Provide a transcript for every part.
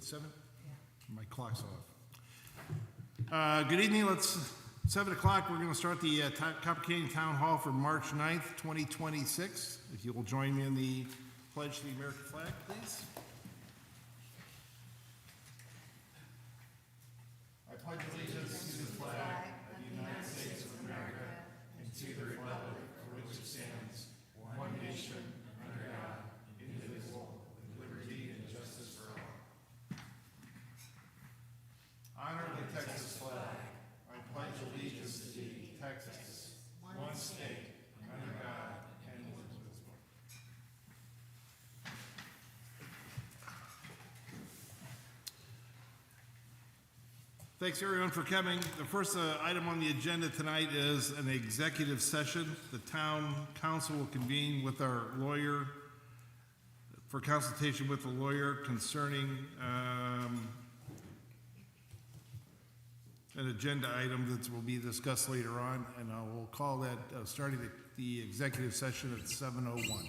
It's 7? My clock's off. Good evening, 7 o'clock, we're gonna start the Copper Canyon Town Hall for March 9th, 2026. If you will join me in the pledge to the American flag, please. I pledge allegiance to the flag of the United States of America and to the republic for which it stands, one nation, under God, indivisible, with liberty and justice for all. Honor the Texas flag. I pledge allegiance to Texas, one state, under God, and indivisible. Thanks everyone for coming. The first item on the agenda tonight is an executive session. The town council will convene with our lawyer for consultation with the lawyer concerning an agenda item that will be discussed later on, and I will call that starting the executive session at 7:01.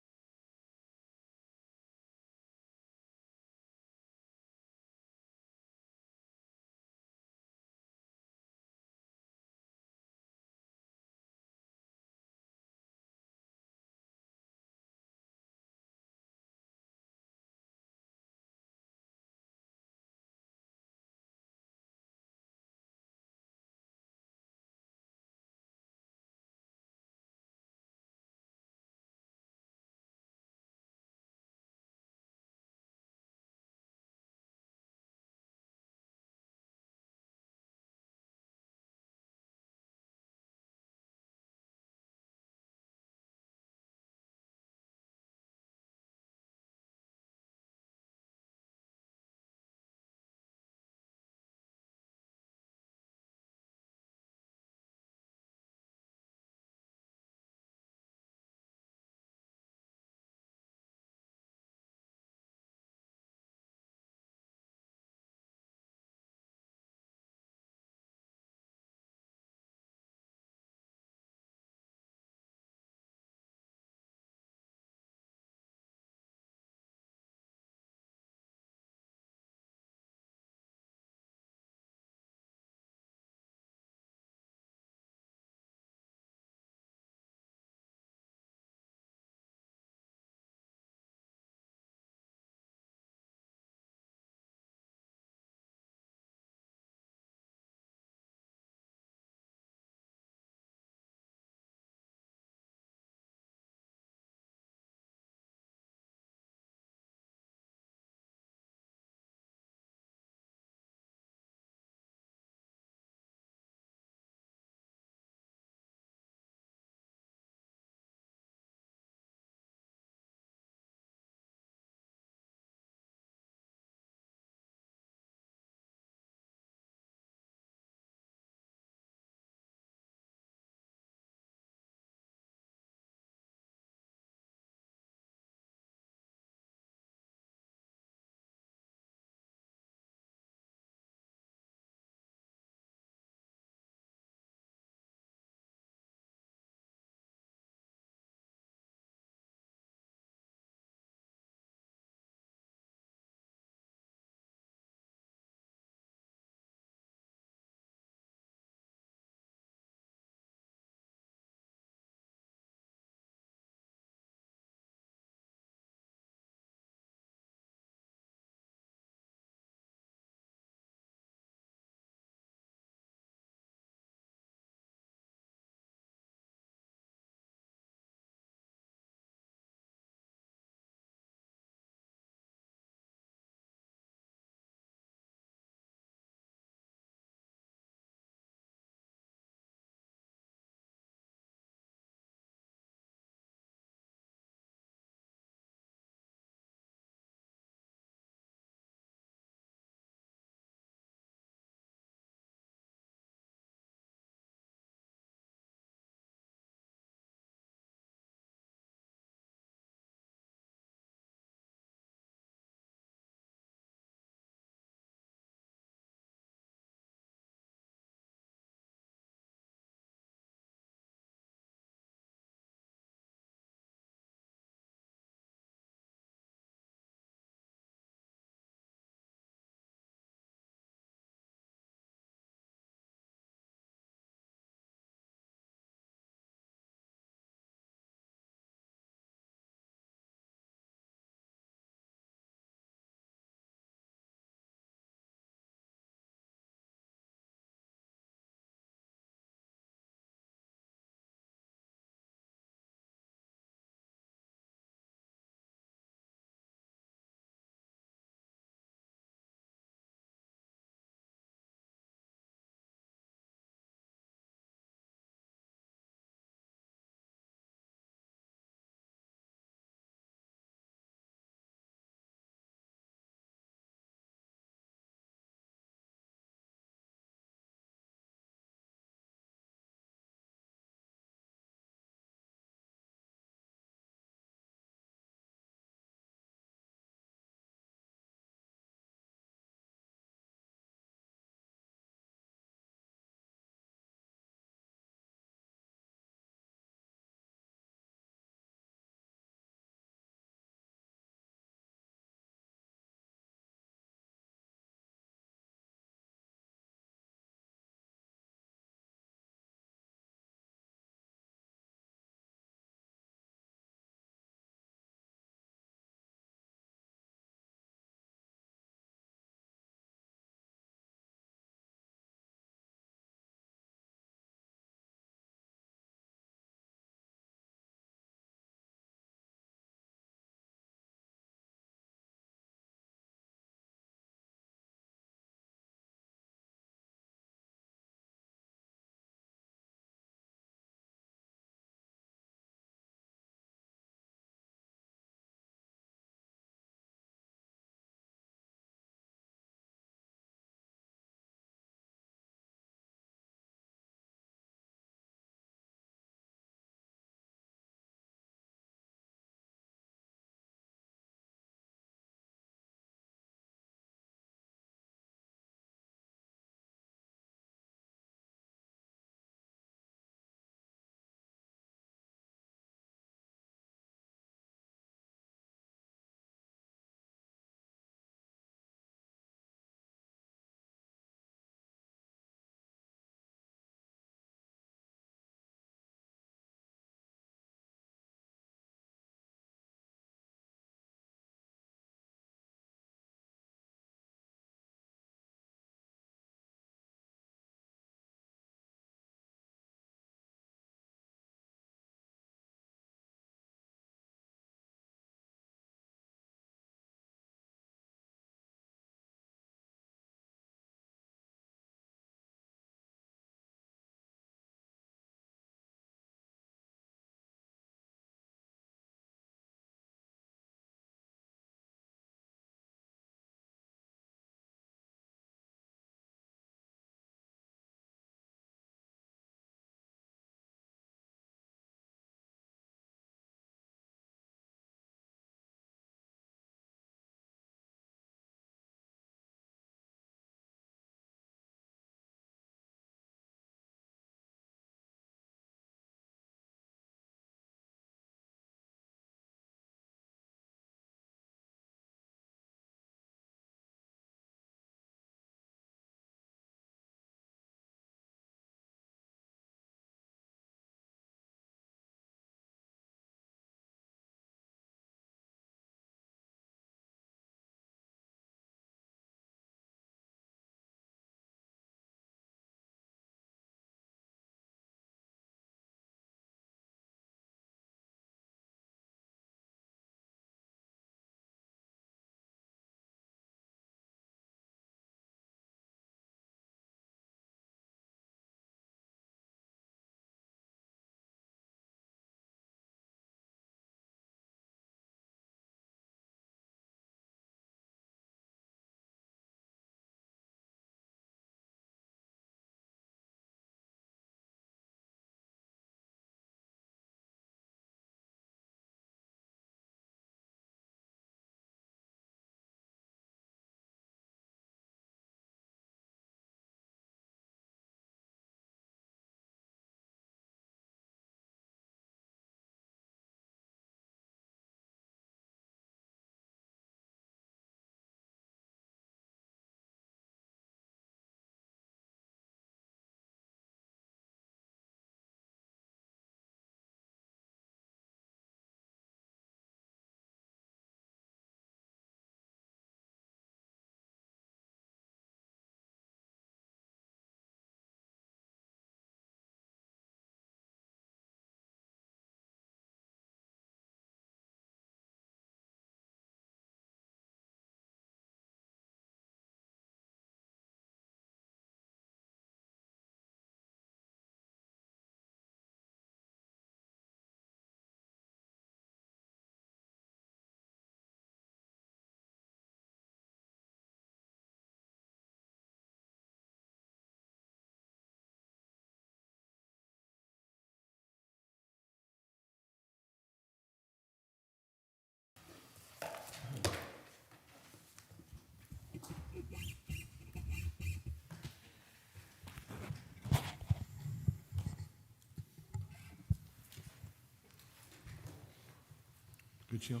Good, Sheila.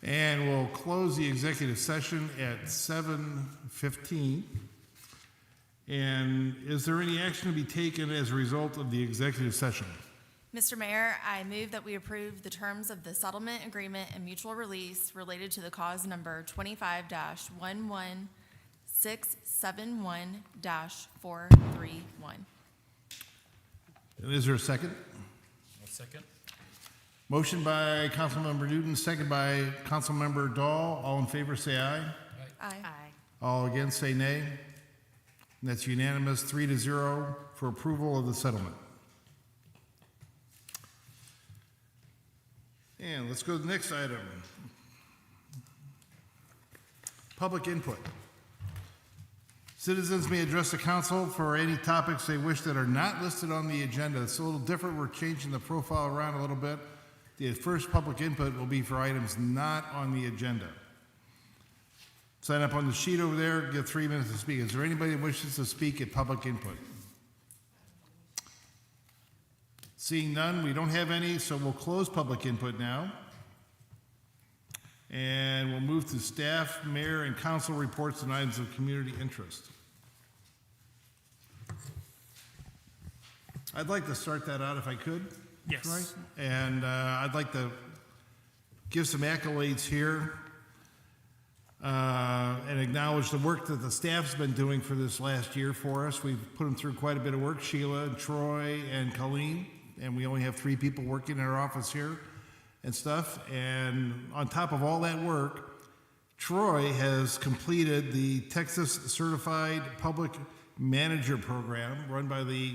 And we'll close the executive session at 7:15. And is there any action to be taken as a result of the executive session? Mr. Mayor, I move that we approve the terms of the settlement agreement and mutual release related to the cause number 25-11671-431. And is there a second? I'll second. Motion by Councilmember Newton, second by Councilmember Dahl. All in favor, say aye. Aye. All against, say nay. And that's unanimous, 3-0 for approval of the settlement. And let's go to the next item. Public input. Citizens may address the council for any topics they wish that are not listed on the agenda. It's a little different. We're changing the profile around a little bit. The first public input will be for items not on the agenda. Sign up on the sheet over there, get 3 minutes to speak. Is there anybody that wishes to speak at public input? Seeing none, we don't have any, so we'll close public input now. And we'll move to staff, mayor, and council reports and items of community interest. I'd like to start that out if I could. Yes. Troy. And I'd like to give some accolades here and acknowledge the work that the staff's been doing for this last year for us. We've put them through quite a bit of work, Sheila, and Troy, and Colleen, and we only have 3 people working in our office here and stuff. And on top of all that work, Troy has completed the Texas Certified Public Manager Program run by the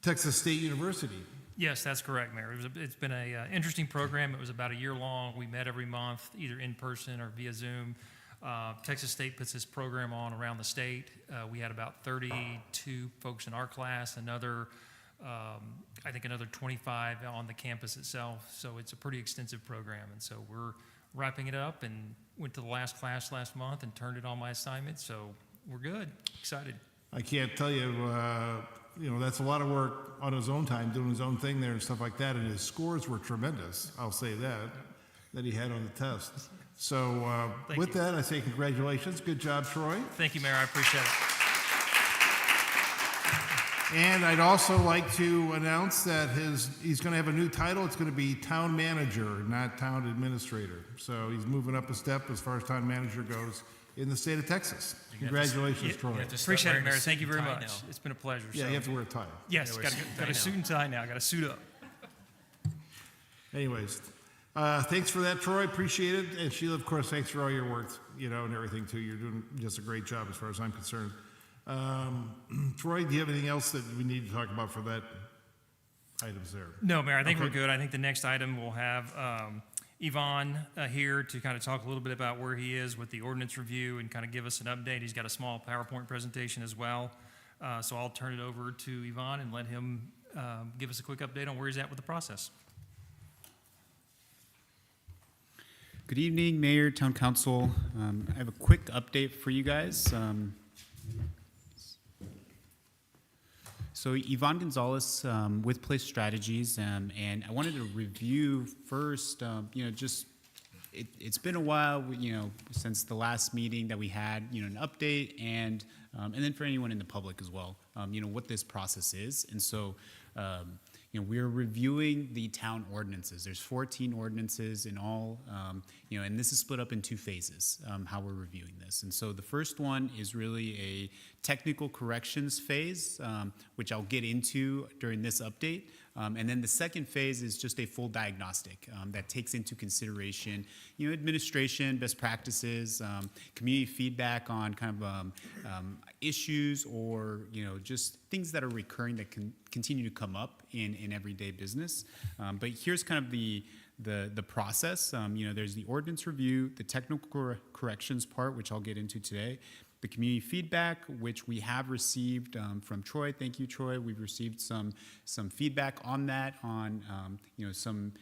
Texas State University. Yes, that's correct, Mayor. It's been an interesting program. It was about a year long. We met every month, either in person or via Zoom. Texas State puts this program on around the state. We had about 32 folks in our class, I think another 25 on the campus itself. So it's a pretty extensive program. And so we're wrapping it up and went to the last class last month and turned in all my assignments. So we're good, excited. I can't tell you, that's a lot of work on his own time, doing his own thing there and stuff like that. And his scores were tremendous, I'll say that he had on the test. So with that, I say congratulations. Good job, Troy. Thank you, Mayor. I appreciate it. And I'd also like to announce that he's going to have a new title. It's going to be town manager, not town administrator. So he's moving up a step as far as town manager goes in the state of Texas. Congratulations, Troy. Appreciate it, Mayor. Thank you very much. It's been a pleasure. Yeah, you have to wear a tie. Yes, got a suit and tie now. Got to suit up. Anyways, thanks for that, Troy. Appreciate it. And Sheila, of course, thanks for all your work, and everything too. You're doing just a great job as far as I'm concerned. Troy, do you have anything else that we need to talk about for that items there? No, Mayor, I think we're good. I think the next item we'll have Yvonne here to kind of talk a little bit about where he is with the ordinance review and kind of give us an update. He's got a small PowerPoint presentation as well. So I'll turn it over to Yvonne and let him give us a quick update on where he's at with the process. Good evening, Mayor, Town Council. I have a quick update for you guys. So Yvonne Gonzalez with Place Strategies, and I wanted to review first, it's been a while, since the last meeting that we had, an update, and then for anyone in the public as well, what this process is. And so, we're reviewing the town ordinances. There's 14 ordinances in all, and this is split up in 2 phases, how we're reviewing this. And so the first one is really a technical corrections phase, which I'll get into during this update. And then the second phase is just a full diagnostic that takes into consideration, administration, best practices, community feedback on kind of issues or, just things that are recurring that can continue to come up in everyday business. But here's kind of the process. There's the ordinance review, the technical corrections part, which I'll get into today, the community feedback, which we have received from Troy. Thank you, Troy. We've received some feedback on that, on some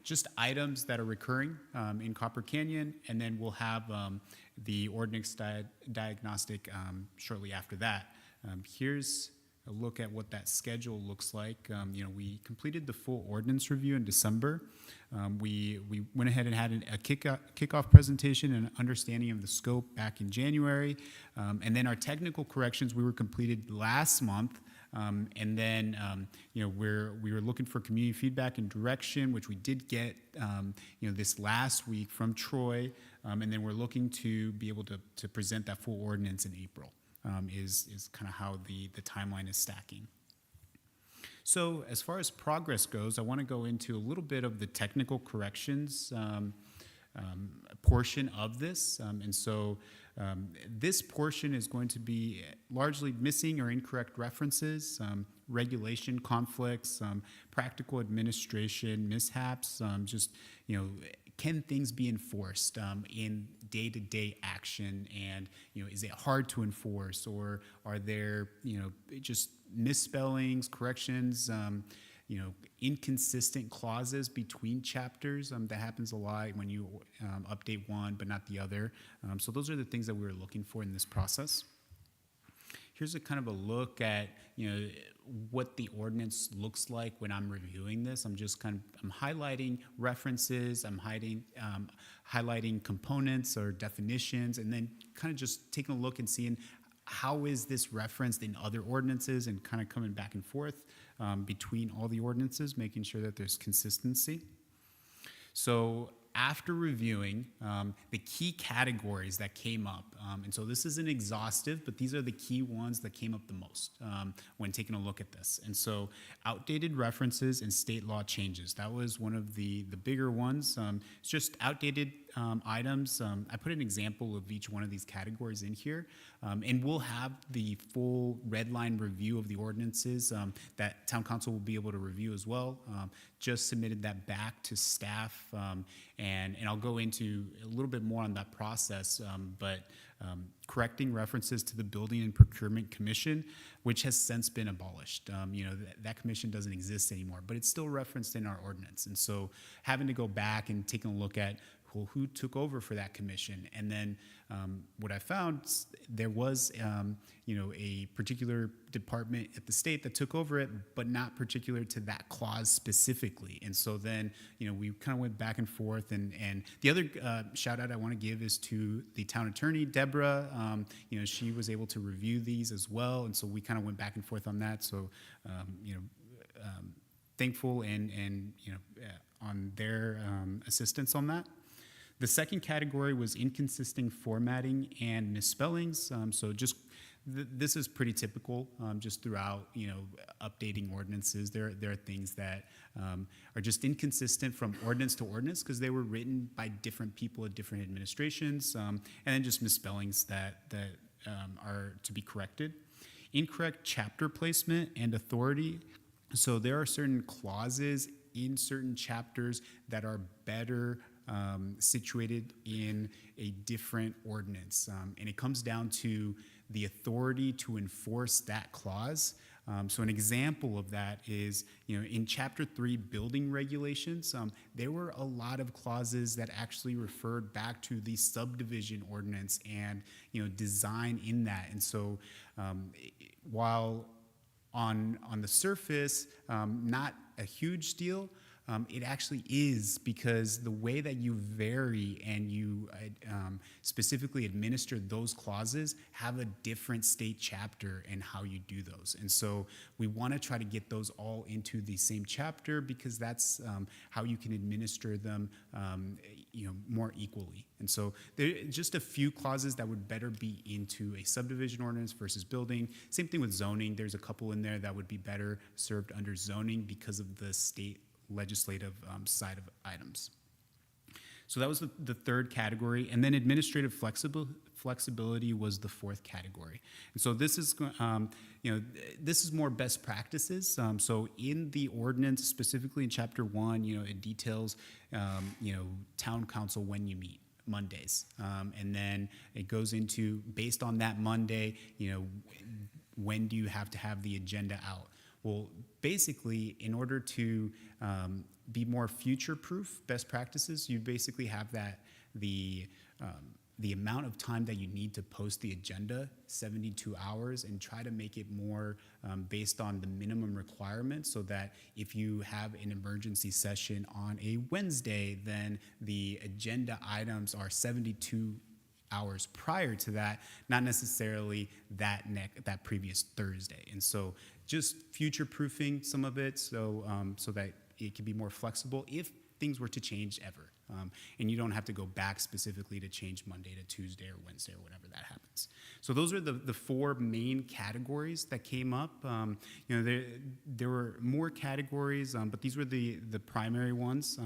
just items that are recurring in Copper Canyon, and then we'll have the ordinance diagnostic shortly after that. Here's a look at what that schedule looks like. We completed the full ordinance review in December. we went ahead and had a kickoff presentation and understanding of the scope back in January. And then our technical corrections, we were completed last month. And then, we were looking for community feedback and direction, which we did get, this last week from Troy. And then we're looking to be able to present that full ordinance in April, is kind of how the timeline is stacking. So as far as progress goes, I want to go into a little bit of the technical corrections portion of this. This portion is going to be largely missing or incorrect references, regulation conflicts, practical administration mishaps, can things be enforced in day-to-day action, and is it hard to enforce, or are there just misspellings, corrections, inconsistent clauses between chapters. That happens a lot when you update one but not the other. So those are the things that we were looking for in this process. Here's a kind of a look at what the ordinance looks like when I'm reviewing this. I'm highlighting references. I'm highlighting components or definitions, and then kind of just taking a look and seeing how is this referenced in other ordinances, and kind of coming back and forth between all the ordinances, making sure that there's consistency. So after reviewing the key categories that came up, and so this isn't exhaustive, but these are the key ones that came up the most when taking a look at this. And so outdated references and state law changes, that was one of the bigger ones. It's just outdated items. I put an example of each one of these categories in here, and we'll have the full red line review of the ordinances that town council will be able to review as well. Just submitted that back to staff, and I'll go into a little bit more on that process, but correcting references to the Building and Procurement Commission, which has since been abolished. That commission doesn't exist anymore, but it's still referenced in our ordinance. And so having to go back and taking a look at who took over for that commission. And then what I found, there was a particular department at the state that took over it, but not particular to that clause specifically. And so then we kind of went back and forth. And the other shout out I want to give is to the town attorney, Deborah. She was able to review these as well. And so we kind of went back and forth on that. So thankful and on their assistance on that. The second category was inconsistent formatting and misspellings. So just this is pretty typical just throughout, updating ordinances. There are things that are just inconsistent from ordinance to ordinance because they were written by different people at different administrations, and then just misspellings that are to be corrected. Incorrect chapter placement and authority. So there are certain clauses in certain chapters that are better situated in a different ordinance. And it comes down to the authority to enforce that clause. So an example of that is, in Chapter 3 building regulations, there were a lot of clauses that actually referred back to the subdivision ordinance and, design in that. And so while on the surface, not a huge deal, it actually is, because the way that you vary and you specifically administer those clauses have a different state chapter and how you do those. And so we want to try to get those all into the same chapter, because that's how you can administer them more equally. And so there are just a few clauses that would better be into a subdivision ordinance versus building. Same thing with zoning. There's a couple in there that would be better served under zoning because of the state legislative side of items. So that was the third category. And then administrative flexibility was the fourth category. And so this is, this is more best practices. So in the ordinance, specifically in Chapter 1, it details, town council when you meet. Mondays. And then it goes into, based on that Monday, when do you have to have the agenda out? Well, basically, in order to be more future-proof, best practices, you basically have that the the amount of time that you need to post the agenda, 72 hours, and try to make it more based on the minimum requirements, so that if you have an emergency session on a Wednesday, then the agenda items are 72 hours prior to that, not necessarily that previous Thursday. And so just future-proofing some of it, so that it can be more flexible if things were to change ever. And you don't have to go back specifically to change Monday to Tuesday or Wednesday or whenever that happens. So those are the four main categories that came up. There were more categories, but these were the primary ones.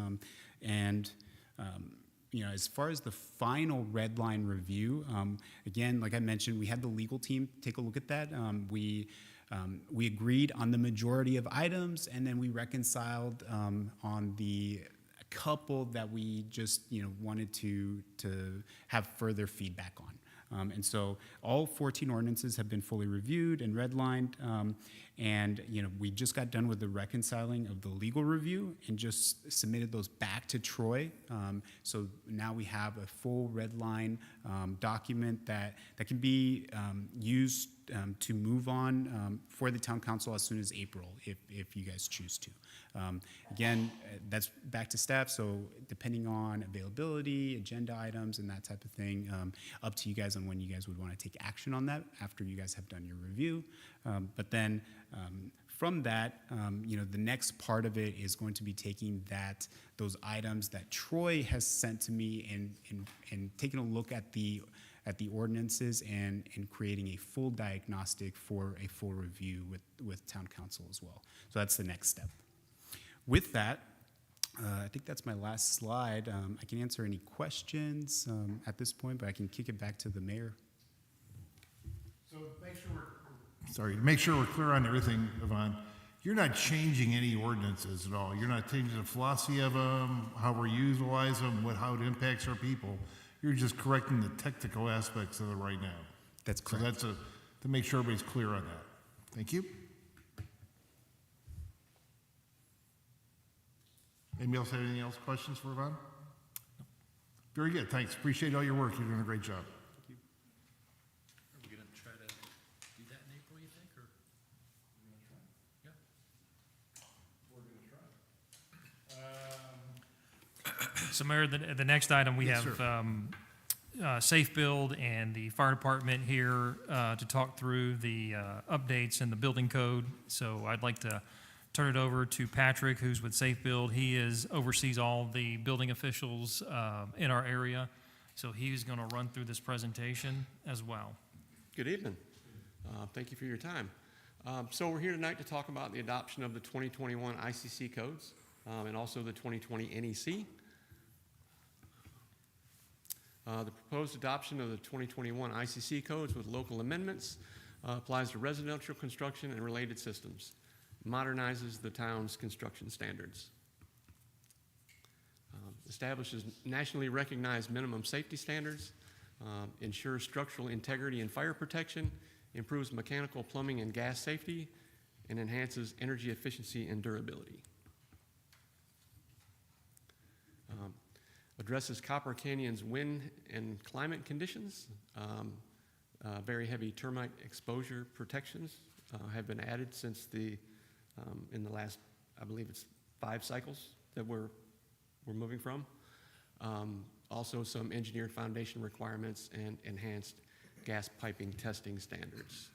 As far as the final red line review, again, like I mentioned, we had the legal team take a look at that. We agreed on the majority of items, and then we reconciled on the couple that we just wanted to have further feedback on. And so all 14 ordinances have been fully reviewed and redlined, and we just got done with the reconciling of the legal review and just submitted those back to Troy. So now we have a full redline document that can be used to move on for the town council as soon as April, if you guys choose to. Again, that's back to staff, so depending on availability, agenda items, and that type of thing, up to you guys on when you guys would want to take action on that after you guys have done your review. But then from that, the next part of it is going to be taking those items that Troy has sent to me and taking a look at the ordinances and creating a full diagnostic for a full review with town council as well. So that's the next step. With that, I think that's my last slide. I can answer any questions at this point, but I can kick it back to the mayor. So to make sure we're clear on everything, Yvonne, you're not changing any ordinances at all. You're not changing the philosophy of them, how we utilize them, how it impacts our people. You're just correcting the technical aspects of it right now. That's correct. So that's to make sure everybody's clear on that. Thank you. Anybody else have anything else, questions for Yvonne? No. Very good, thanks. Appreciate all your work. You're doing a great job. Are we going to try to do that in April, you think, or? Yeah. So Mayor, the next item, we Yes, have Safe Build and the fire department here to talk through the updates in the building code. So I'd like to turn it over to Patrick, who's with Safe Build. He oversees all the building officials in our area. So he's going to run through this presentation as well. Good evening. Thank you for your time. So we're here tonight to talk about the adoption of the 2021 ICC codes and also the 2020 NEC. The proposed adoption of the 2021 ICC codes with local amendments applies to residential construction and related systems, modernizes the town's construction standards, establishes nationally recognized minimum safety standards, ensures structural integrity and fire protection, improves mechanical, plumbing, and gas safety, and enhances energy efficiency and durability. Addresses Copper Canyon's wind and climate conditions. Very heavy termite exposure protections have been added since in the last, I believe it's 5 cycles that we're moving from. Also some engineered foundation requirements and enhanced gas piping testing standards.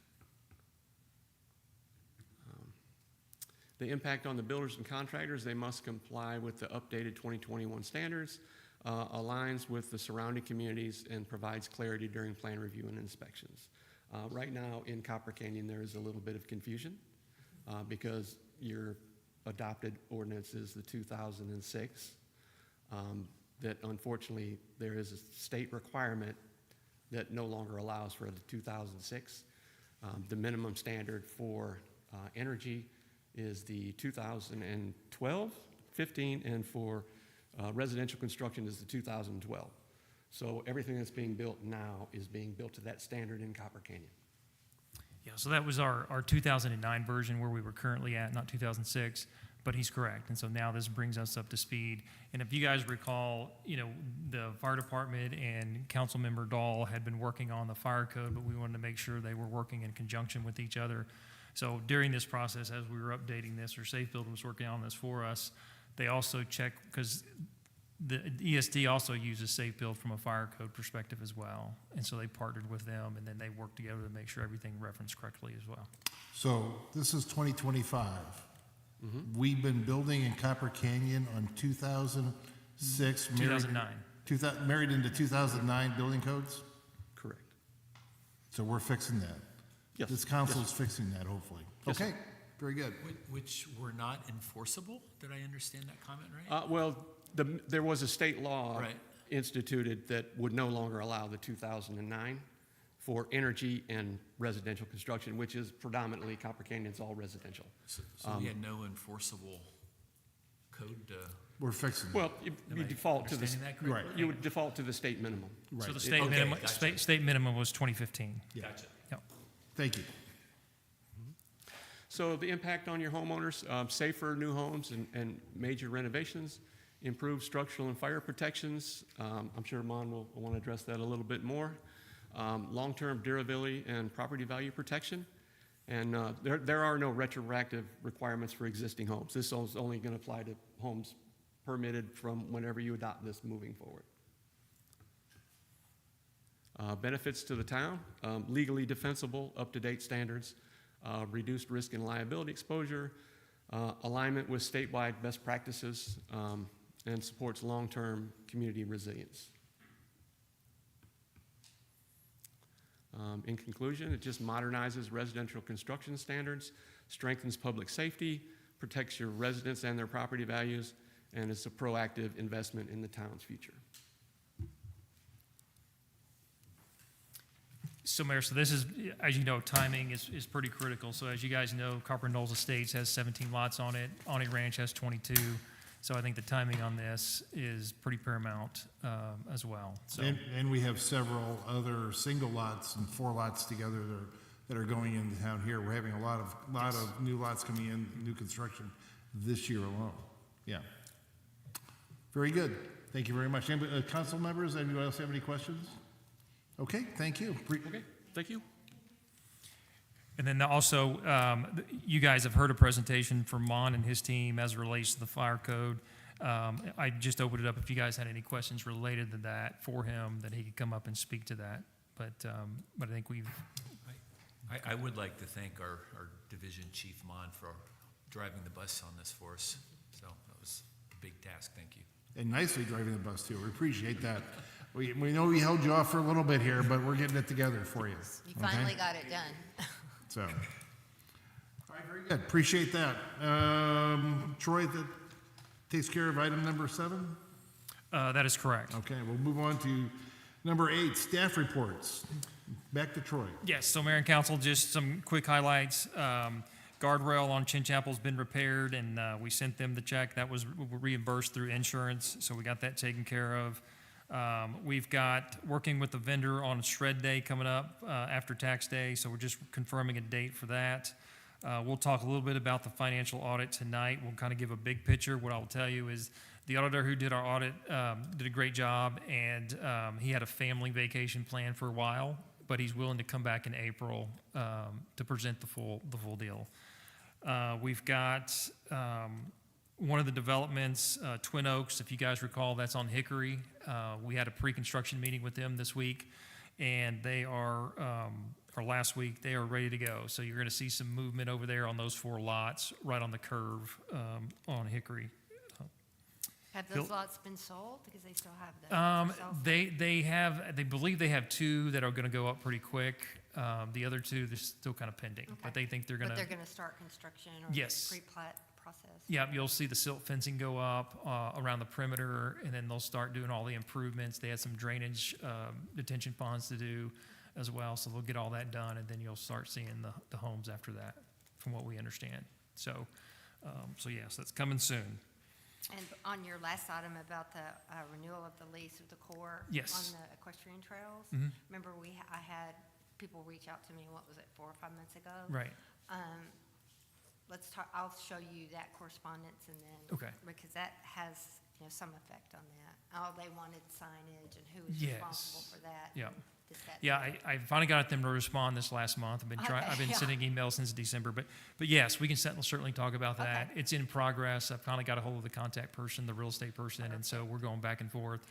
The impact on the builders and contractors: they must comply with the updated 2021 standards, aligns with the surrounding communities, and provides clarity during plan review and inspections. Right now in Copper Canyon there is a little bit of confusion because your adopted ordinance is the 2006, that unfortunately there is a state requirement that no longer allows for the 2006. The minimum standard for energy is the 2012, 15, and for residential construction is the 2012. So everything that's being built now is being built to that standard in Copper Canyon. Yeah, so that was our 2009 version where we were currently at, not 2006. But he's correct, and so now this brings us up to speed. And if you guys recall, the fire department and Councilmember Dahl had been working on the fire code, but we wanted to make sure they were working in conjunction with each other. So during this process, as we were updating this, or Safe Build was working on this for us, they also checked, because the ESD also uses Safe Build from a fire code perspective as well. And so they partnered with them, and then they worked together to make sure everything referenced correctly as well. So this is 2025. We've been building in Copper Canyon on 2006. 2009. Married into 2009 building codes? Correct. So we're fixing that. Yes. This council's fixing that, hopefully. Yes, sir. Okay, very good. Which were not enforceable? Did I understand that comment right? Well, there was a state law Right. instituted that would no longer allow the 2009 for energy and residential construction, which is predominantly Copper Canyon's all residential. So we had no enforceable code, We're fixing it. Well, you am I default to the, understanding that correctly? Right. you would default to the state minimum. So the Right. state Okay, minimum, gotcha. state minimum was 2015. Gotcha. Yep. Thank you. So the impact on your homeowners, safer new homes and major renovations, improved structural and fire protections. I'm sure Mon will want to address that a little bit more. Long-term durability and property value protection. And there are no retroactive requirements for existing homes. This is only going to apply to homes permitted from whenever you adopt this moving forward. Benefits to the town, legally defensible, up-to-date standards, reduced risk and liability exposure, alignment with statewide best practices, and supports long-term community resilience. In conclusion, it just modernizes residential construction standards, strengthens public safety, protects your residents and their property values, and is a proactive investment in the town's future. So Mayor, so this is, as you know, timing is pretty critical. So as you guys know, Copper Knolls Estates has 17 lots on it. Awney Ranch has 22. So I think the timing on this is pretty paramount as well. So And we have several other single lots and 4 lots together that are going into town here. We're having a lot of new lots coming in, new construction this year alone. Yeah. Very good. Thank you very much. Council members, anybody else have any questions? Okay, thank you. Okay, thank you. And then also, you guys have heard a presentation from Mon and his team as it relates to the fire code. I just opened it up if you guys had any questions related to that for him, that he could come up and speak to that. But I think we've, I would like to thank our Division Chief Mon for driving the bus on this for us. So that was a big task. Thank you. And nicely driving the bus too. We appreciate that. We know we held you off for a little bit here, but we're getting it together for you. You finally got it done. So, all right, very good. Appreciate that. Troy, that takes care of item number 7? that is correct. Okay, we'll move on to number 8, staff reports. Back to Troy. Yes, so Mayor and Council, just some quick highlights. Guardrail on Chin Chapel's been repaired, and we sent them the check. That was reimbursed through insurance, so we got that taken care of. We've got working with the vendor on Shred Day coming up after Tax Day, so we're just confirming a date for that. We'll talk a little bit about the financial audit tonight. We'll kind of give a big picture. What I'll tell you is the auditor who did our audit did a great job, and he had a family vacation plan for a while, but he's willing to come back in April to present the full deal. We've got one of the developments, Twin Oaks, if you guys recall, that's on Hickory. We had a pre-construction meeting with them this week, and they are, or last week, they are ready to go. So you're going to see some movement over there on those 4 lots, right on the curve on Hickory. Have Phil- those lots been sold? Because they still have them. for sale. They believe they have 2 that are going to go up pretty quick. The other 2, they're still kind of pending, but Okay. they think they're going But to. they're going to start construction or Yes. the pre-plat process? Yeah, you'll see the silt fencing go up around the perimeter, and then they'll start doing all the improvements. They had some drainage detention ponds to do as well, so they'll get all that done, and then you'll start seeing the homes after that, from what we understand. So yes, that's coming soon. And on your last item about the renewal of the lease with the Corps? Yes. On the equestrian trails? Mhm. Remember, I had people reach out to me, what was it, 4 or 5 months ago? Right. let's talk, I'll show you that correspondence and then. Okay. Because that has, some effect on that. Oh, they wanted signage and who was Yes. responsible for that. Yeah. This, that, Yeah, and I finally got them to respond this last month. I've been Okay, yeah. sending emails since December, but yes, we can certainly talk about that. Okay. It's in progress. I finally got a hold of the contact person, the real estate person, and so we're going back and forth.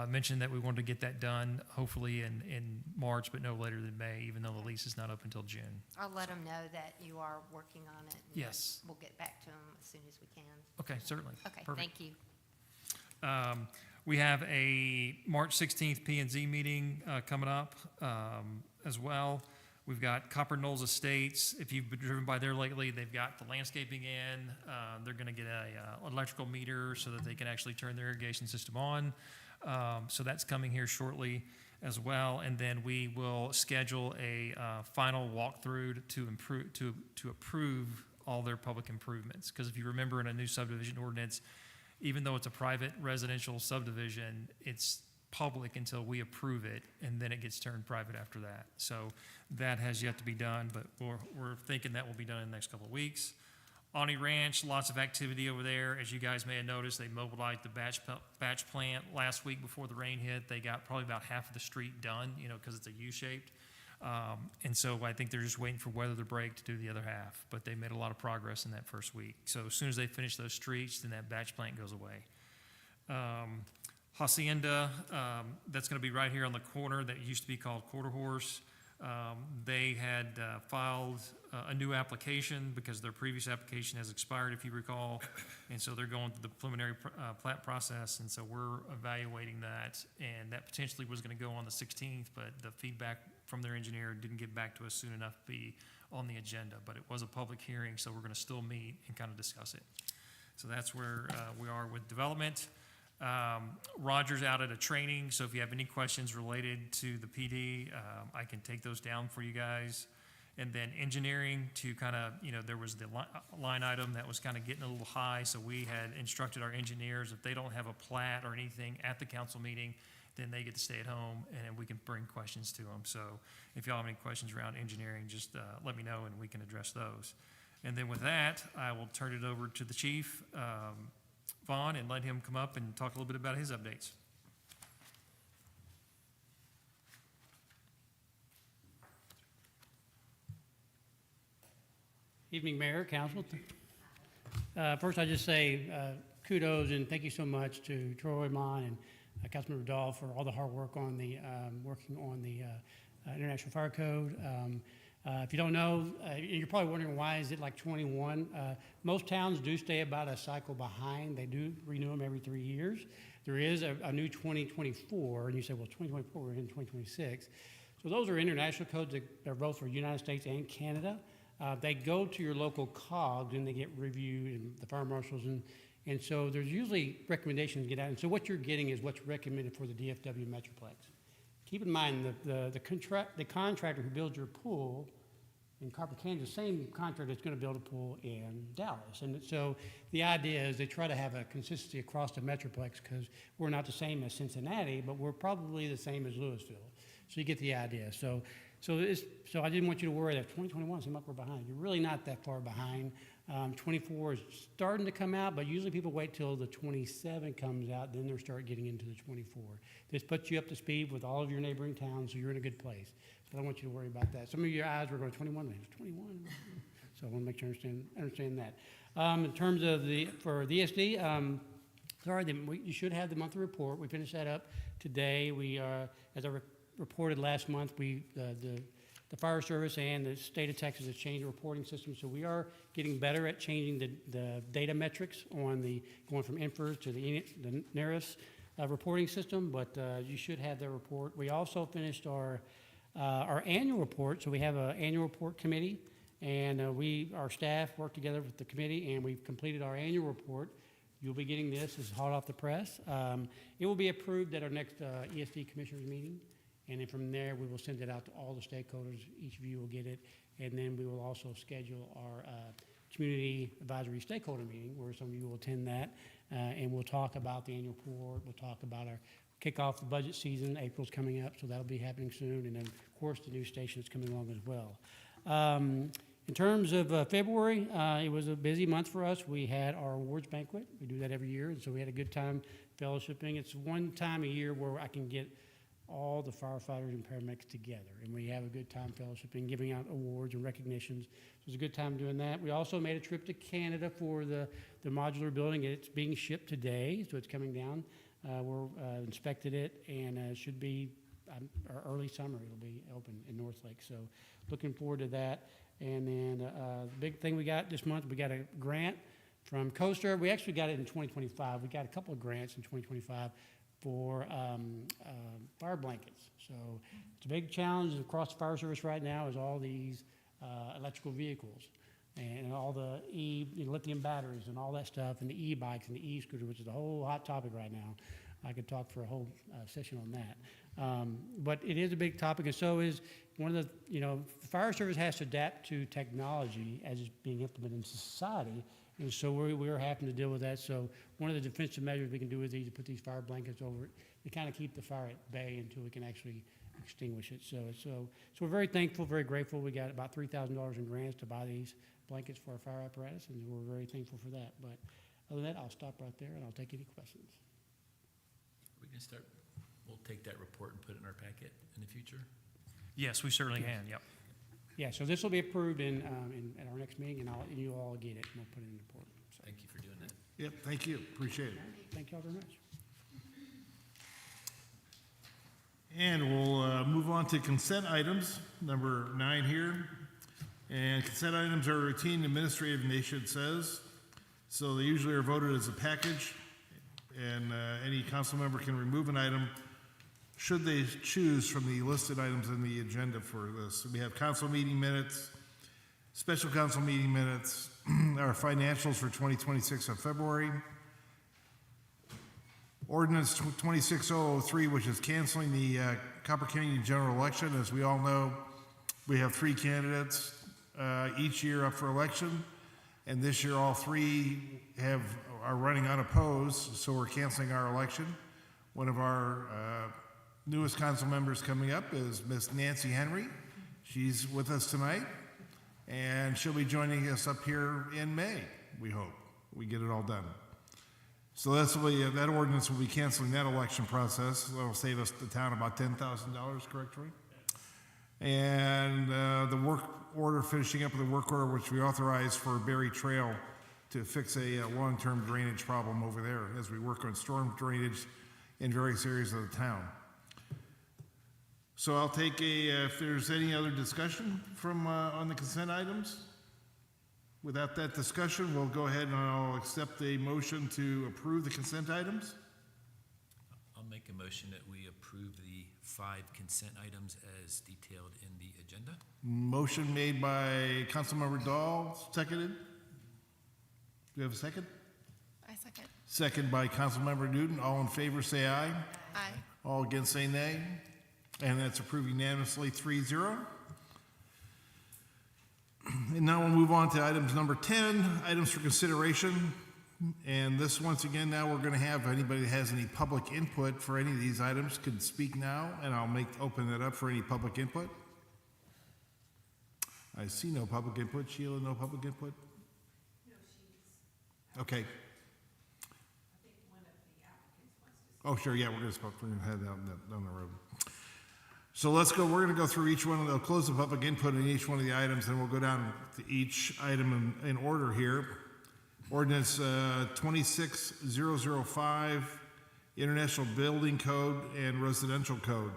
Mentioned that we wanted to get that done hopefully in March, but no later than May, even though the lease is not up until June. I'll let them know that you are working on it. And Yes. We'll get back to them as soon as we can. Okay, certainly. Okay, Perfect. thank you. We have a March 16th P and Z meeting coming up as well. We've got Copper Knolls Estates. If you've been driven by there lately, they've got the landscaping in. They're going to get a electrical meter so that they can actually turn their irrigation system on. So that's coming here shortly as well. And then we will schedule a final walkthrough to approve all their public improvements. Because if you remember in a new subdivision ordinance, even though it's a private residential subdivision, it's public until we approve it, and then it gets turned private after that. So that has yet to be done, but we're thinking that will be done in the next couple of weeks. Awney Ranch, lots of activity over there. As you guys may have noticed, they mobilized the batch plant last week before the rain hit. They got probably about half of the street done, because it's a U-shaped. And so I think they're just waiting for weather to break to do the other half, but they made a lot of progress in that first week. So as soon as they finish those streets, then that batch plant goes away. Hacienda, that's going to be right here on the corner that used to be called Quarter Horse. They had filed a new application because their previous application has expired, if you recall, and so they're going through the preliminary plat process, and so we're evaluating that, and that potentially was going to go on the 16th, but the feedback from their engineer didn't get back to us soon enough to be on the agenda, but it was a public hearing, so we're going to still meet and kind of discuss it. So that's where we are with development. Roger's out at a training, so if you have any questions related to the PD, I can take those down for you guys. And then engineering to kind of, there was the line item that was kind of getting a little high, so we had instructed our engineers, if they don't have a plat or anything at the council meeting, then they get to stay at home, and we can bring questions to them. So if y'all have any questions around engineering, just let me know, and we can address those. And then with that, I will turn it over to the chief, Vaughn, and let him come up and talk a little bit about his updates. Evening, Mayor, Council. First, I just say kudos and thank you so much to Troy Mon and Councilmember Dahl for all the hard work on the working on the International Fire Code. If you don't know, you're probably wondering why is it like 21? Most towns do stay about a cycle behind. They do renew them every 3 years. There is a new 2024, and you say, well, 2024, we're in 2026. So those are international codes that are both for United States and Canada. They go to your local COGS and they get reviewed and the fire marshals, and so there's usually recommendations to get out. And so what you're getting is what's recommended for the DFW Metroplex. Keep in mind the contractor who builds your pool in Copper Canyon is the same contractor that's going to build a pool in Dallas. And so the idea is they try to have a consistency across the Metroplex because we're not the same as Cincinnati, but we're probably the same as Louisville. So you get the idea. So I didn't want you to worry that 2021 seems like we're behind. You're really not that far behind. 24 is starting to come out, but usually people wait till the 27 comes out, then they'll start getting into the 24. This puts you up to speed with all of your neighboring towns, so you're in a good place. So I don't want you to worry about that. Some of your eyes were going 21, 21. So I want to make sure you understand that. In terms of for the ESD, you should have the monthly report. We finished that up today. We as I reported last month, the fire service and the state of Texas has changed the reporting system, so we are getting better at changing the data metrics on going from INFRS to the NERIS reporting system, but you should have their report. We also finished our annual report, so we have an annual report committee, and our staff worked together with the committee, and we've completed our annual report. You'll be getting this. It's hot off the press. It will be approved at our next ESD commissioners meeting. And then from there, we will send it out to all the stakeholders. Each of you will get it. And then we will also schedule our community advisory stakeholder meeting where some of you will attend that. And we'll talk about the annual report. We'll talk about our kickoff the budget season. April's coming up, so that'll be happening soon. And then, of course, the new station is coming along as well. In terms of February, it was a busy month for us. We had our awards banquet. We do that every year, and so we had a good time fellowshipping. It's one time a year where I can get all the firefighters and paramedics together, and we have a good time fellowshipping, giving out awards and recognitions. So it was a good time doing that. We also made a trip to Canada for the modular building. It's being shipped today, so it's coming down. We're inspected it, and it should be early summer. It'll be open in North Lake, so looking forward to that. And then the big thing we got this month, we got a grant from CoStar. We actually got it in 2025. We got a couple of grants in 2025 for fire blankets. So it's a big challenge across the fire service right now is all these electrical vehicles and all the lithium batteries and all that stuff, and the e-bikes and the e-scooters, which is a whole hot topic right now. I could talk for a whole session on that. But it is a big topic, and so is one of the, the fire service has to adapt to technology as it's being implemented in society, and so we're having to deal with that. So one of the defensive measures we can do is to put these fire blankets over it to kind of keep the fire at bay until we can actually extinguish it. So we're very thankful, very grateful. We got about $3,000 in grants to buy these blankets for our fire apparatus, and we're very thankful for that. But other than that, I'll stop right there, and I'll take any questions. We can start, we'll take that report and put it in our packet in the future. Yes, we certainly can, yep. Yeah, so this will be approved at our next meeting, and you all get it, and we'll put it in the report. So, Thank you for doing that. Yep, thank you, appreciate it. thank you all very much. And we'll move on to consent items, number 9 here. And consent items are routine administrative in nature, it says. So they usually are voted as a package, and any council member can remove an item should they choose from the listed items in the agenda for this. We have council meeting minutes, special council meeting minutes, our financials for 2026 of February, Ordinance 26003, which is canceling the Copper Canyon general election. As we all know, we have 3 candidates each year up for election, and this year all 3 are running unopposed, so we're canceling our election. One of our newest council members coming up is Miss Nancy Henry. She's with us tonight, and she'll be joining us up here in May, we hope. We get it all done. So that ordinance will be canceling that election process. That'll save us, the town, about $10,000, correct, Troy? And the work order, finishing up with the work order, which we authorized for Berry Trail to fix a long-term drainage problem over there as we work on storm drainage in various areas of the town. So I'll take if there's any other discussion from on the consent items. Without that discussion, we'll go ahead and I'll accept a motion to approve the consent items. I'll make a motion that we approve the 5 consent items as detailed in the agenda. Motion made by Councilmember Dahl, seconded. Do you have a second? I second. Second by Councilmember Newton. All in favor, say aye. Aye. All against, say nay. And that's approved unanimously, 3-0. And now we'll move on to items number 10, items for consideration. And this, once again, now we're going to have anybody that has any public input for any of these items could speak now, and I'll open it up for any public input. I see no public input. Sheila, no public input? No, she's... Okay. I think one of the applicants wants to... Oh, sure, yeah, we're going to head down the road. So let's go, we're going to go through each one, they'll close the public input on each one of the items, and we'll go down to each item in order here. Ordinance 26005, International Building Code and Residential Code.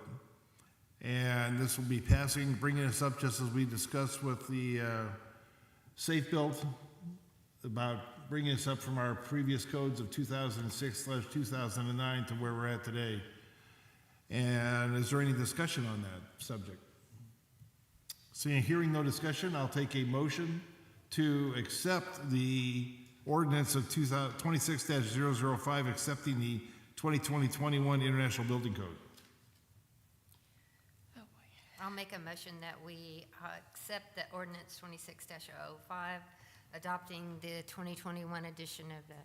And this will be passing, bringing us up just as we discussed with the Safe Built, about bringing us up from our previous codes of 2006/2009 to where we're at today. And is there any discussion on that subject? Seeing, hearing no discussion, I'll take a motion to accept the ordinance of 26-005, accepting the 2020-21 International Building Code. Oh, boy. I'll make a motion that we accept the ordinance 26-05, adopting the 2021 edition of the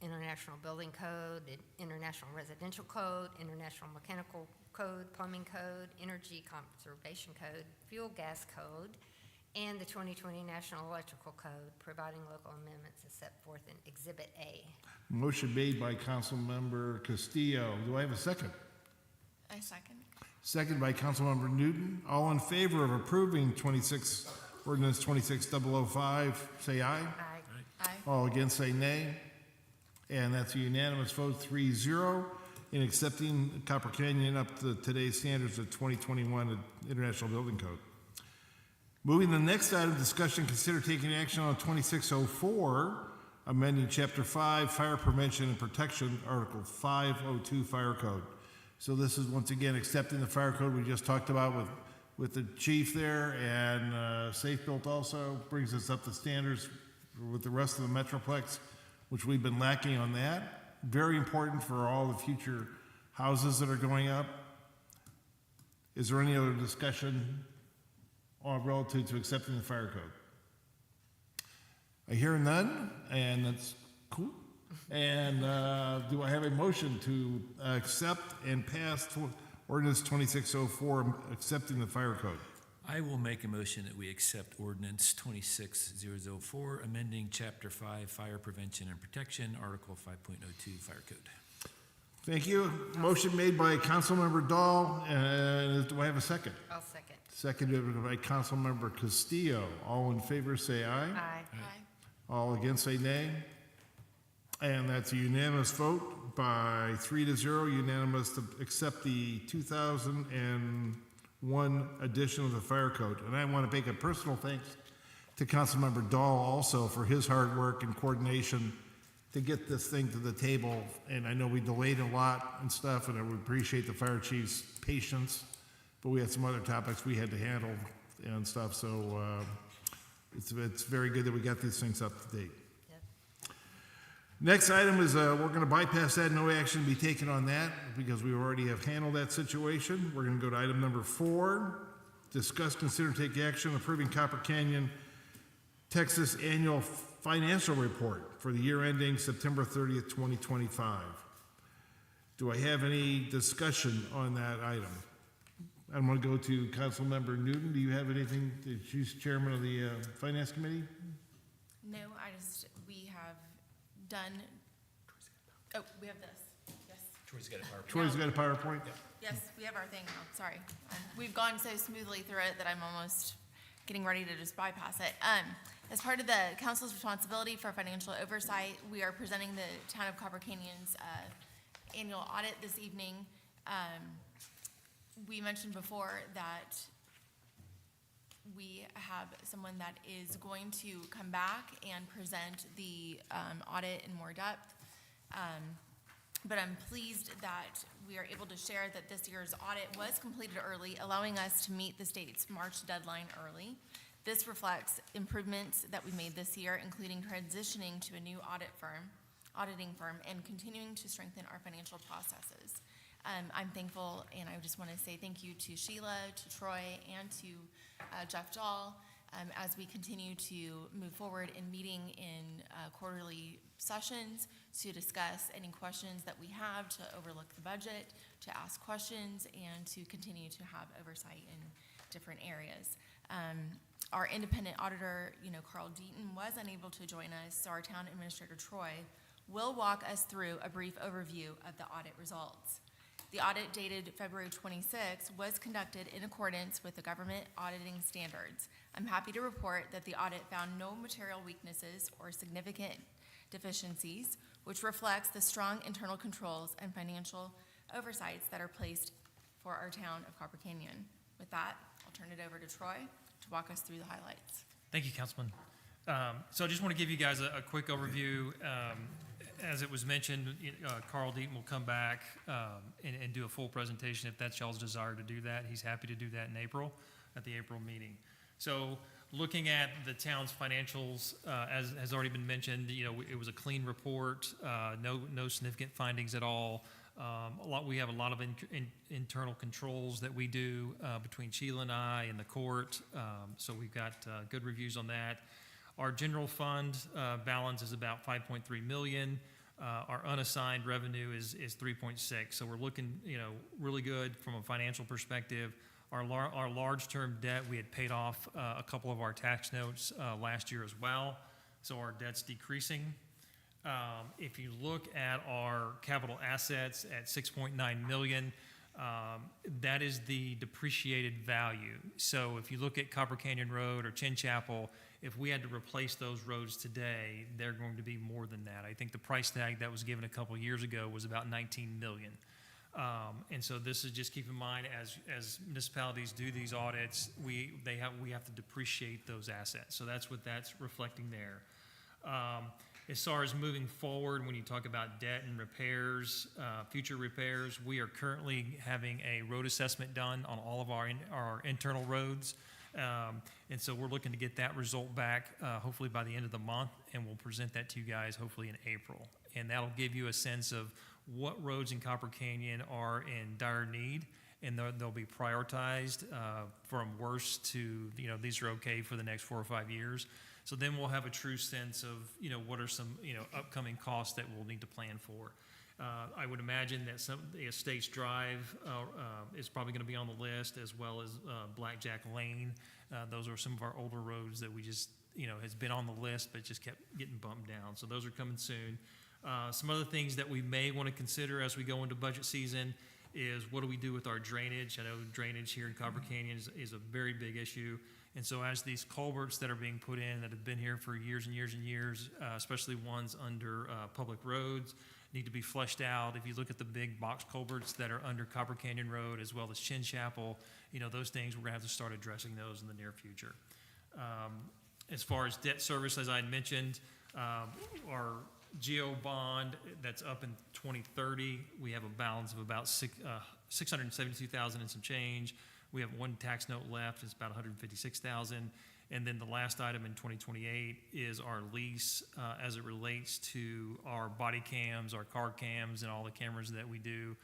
International Building Code, the International Residential Code, International Mechanical Code, Plumbing Code, Energy Conservation Code, Fuel Gas Code, and the 2020 National Electrical Code, providing local amendments as set forth in Exhibit A. Motion made by Councilmember Castillo. Do I have a second? I second. Second by Councilmember Newton. All in favor of approving ordinance 26005, say aye. Aye. Aye. All against, say nay. And that's a unanimous vote, 3-0, in accepting Copper Canyon up to today's standards of 2021 International Building Code. Moving to the next item, discussion, consider taking action on 2604, amending Chapter 5, Fire Prevention and Protection, Article 502 Fire Code. So this is once again accepting the fire code we just talked about with the chief there, and Safe Built also brings us up to standards with the rest of the Metroplex, which we've been lacking on that. Very important for all the future houses that are going up. Is there any other discussion relative to accepting the fire code? I hear none, and that's cool. And do I have a motion to accept and pass ordinance 2604, accepting the fire code? I will make a motion that we accept ordinance 26004, amending Chapter 5, Fire Prevention and Protection, Article 5.02 Fire Code. Thank you. Motion made by Councilmember Dahl, and do I have a second? I'll second. Seconded by Councilmember Castillo. All in favor, say aye. Aye. Aye. All against, say nay. And that's a unanimous vote by 3-0, unanimous to accept the 2001 edition of the fire code. And I want to make a personal thanks to Councilmember Dahl also for his hard work and coordination to get this thing to the table. And I know we delayed a lot and stuff, and I would appreciate the fire chief's patience, but we had some other topics we had to handle and stuff. So it's very good that we got these things up to date. Yep. Next item is, we're going to bypass that, no action be taken on that because we already have handled that situation. We're going to go to item number 4, discuss, consider, take action approving Copper Canyon, Texas Annual Financial Report for the year ending September 30th, 2025. Do I have any discussion on that item? I'm going to go to Councilmember Newton. Do you have anything? She's chairman of the Finance Committee. No, we have done, oh, we have this, yes. Troy's got a PowerPoint. Troy's got a PowerPoint. Yes, we have our thing now, sorry. We've gone so smoothly through it that I'm almost getting ready to just bypass it. As part of the council's responsibility for financial oversight, we are presenting the Town of Copper Canyon's annual audit this evening. We mentioned before that we have someone that is going to come back and present the audit in more depth. But I'm pleased that we are able to share that this year's audit was completed early, allowing us to meet the state's March deadline early. This reflects improvements that we made this year, including transitioning to a new auditing firm, and continuing to strengthen our financial processes. I'm thankful, and I just want to say thank you to Sheila, to Troy, and to Jeff Dahl as we continue to move forward in meeting in quarterly sessions to discuss any questions that we have, to overlook the budget, to ask questions, and to continue to have oversight in different areas. Our independent auditor, Carl Deaton, was unable to join us, so our town administrator, Troy, will walk us through a brief overview of the audit results. The audit dated February 26 was conducted in accordance with the government auditing standards. I'm happy to report that the audit found no material weaknesses or significant deficiencies, which reflects the strong internal controls and financial oversights that are placed for our town of Copper Canyon. With that, I'll turn it over to Troy to walk us through the highlights. Thank you, Councilman. So I just want to give you guys a quick overview. As it was mentioned, Carl Deaton will come back and do a full presentation if that's y'all's desire to do that. He's happy to do that in April, at the April meeting. So looking at the town's financials, as has already been mentioned, it was a clean report, no significant findings at all. We have a lot of internal controls that we do between Sheila and I and the court, so we've got good reviews on that. Our general fund balance is about $5.3 million. Our unassigned revenue is 3.6. So we're looking, really good from a financial perspective. Our large-term debt, we had paid off a couple of our tax notes last year as well, so our debt's decreasing. If you look at our capital assets at 6.9 million, that is the depreciated value. So if you look at Copper Canyon Road or Chin Chapel, if we had to replace those roads today, they're going to be more than that. I think the price tag that was given a couple of years ago was about 19 million. And so this is just keep in mind as municipalities do these audits, we have to depreciate those assets. So that's what that's reflecting there. As far as moving forward, when you talk about debt and repairs, future repairs, we are currently having a road assessment done on all of our internal roads. And so we're looking to get that result back hopefully by the end of the month, and we'll present that to you guys hopefully in April. And that'll give you a sense of what roads in Copper Canyon are in dire need, and they'll be prioritized from worst to, these are okay for the next 4 or 5 years. So then we'll have a true sense of, what are some, upcoming costs that we'll need to plan for. I would imagine that the Estates Drive is probably going to be on the list, as well as Blackjack Lane. Those are some of our older roads that we just, has been on the list, but just kept getting bumped down. So those are coming soon. Some other things that we may want to consider as we go into budget season is what do we do with our drainage? I know drainage here in Copper Canyon is a very big issue. And so as these culverts that are being put in that have been here for years and years and years, especially ones under public roads, need to be fleshed out. If you look at the big box culverts that are under Copper Canyon Road as well as Chin Chapel, those things, we're going to have to start addressing those in the near future. As far as debt service, as I had mentioned, our GO bond that's up in 2030, we have a balance of about 672,000 and some change. We have one tax note left, it's about 156,000. And then the last item in 2028 is our lease as it relates to our body cams, our car cams, and all the cameras that we do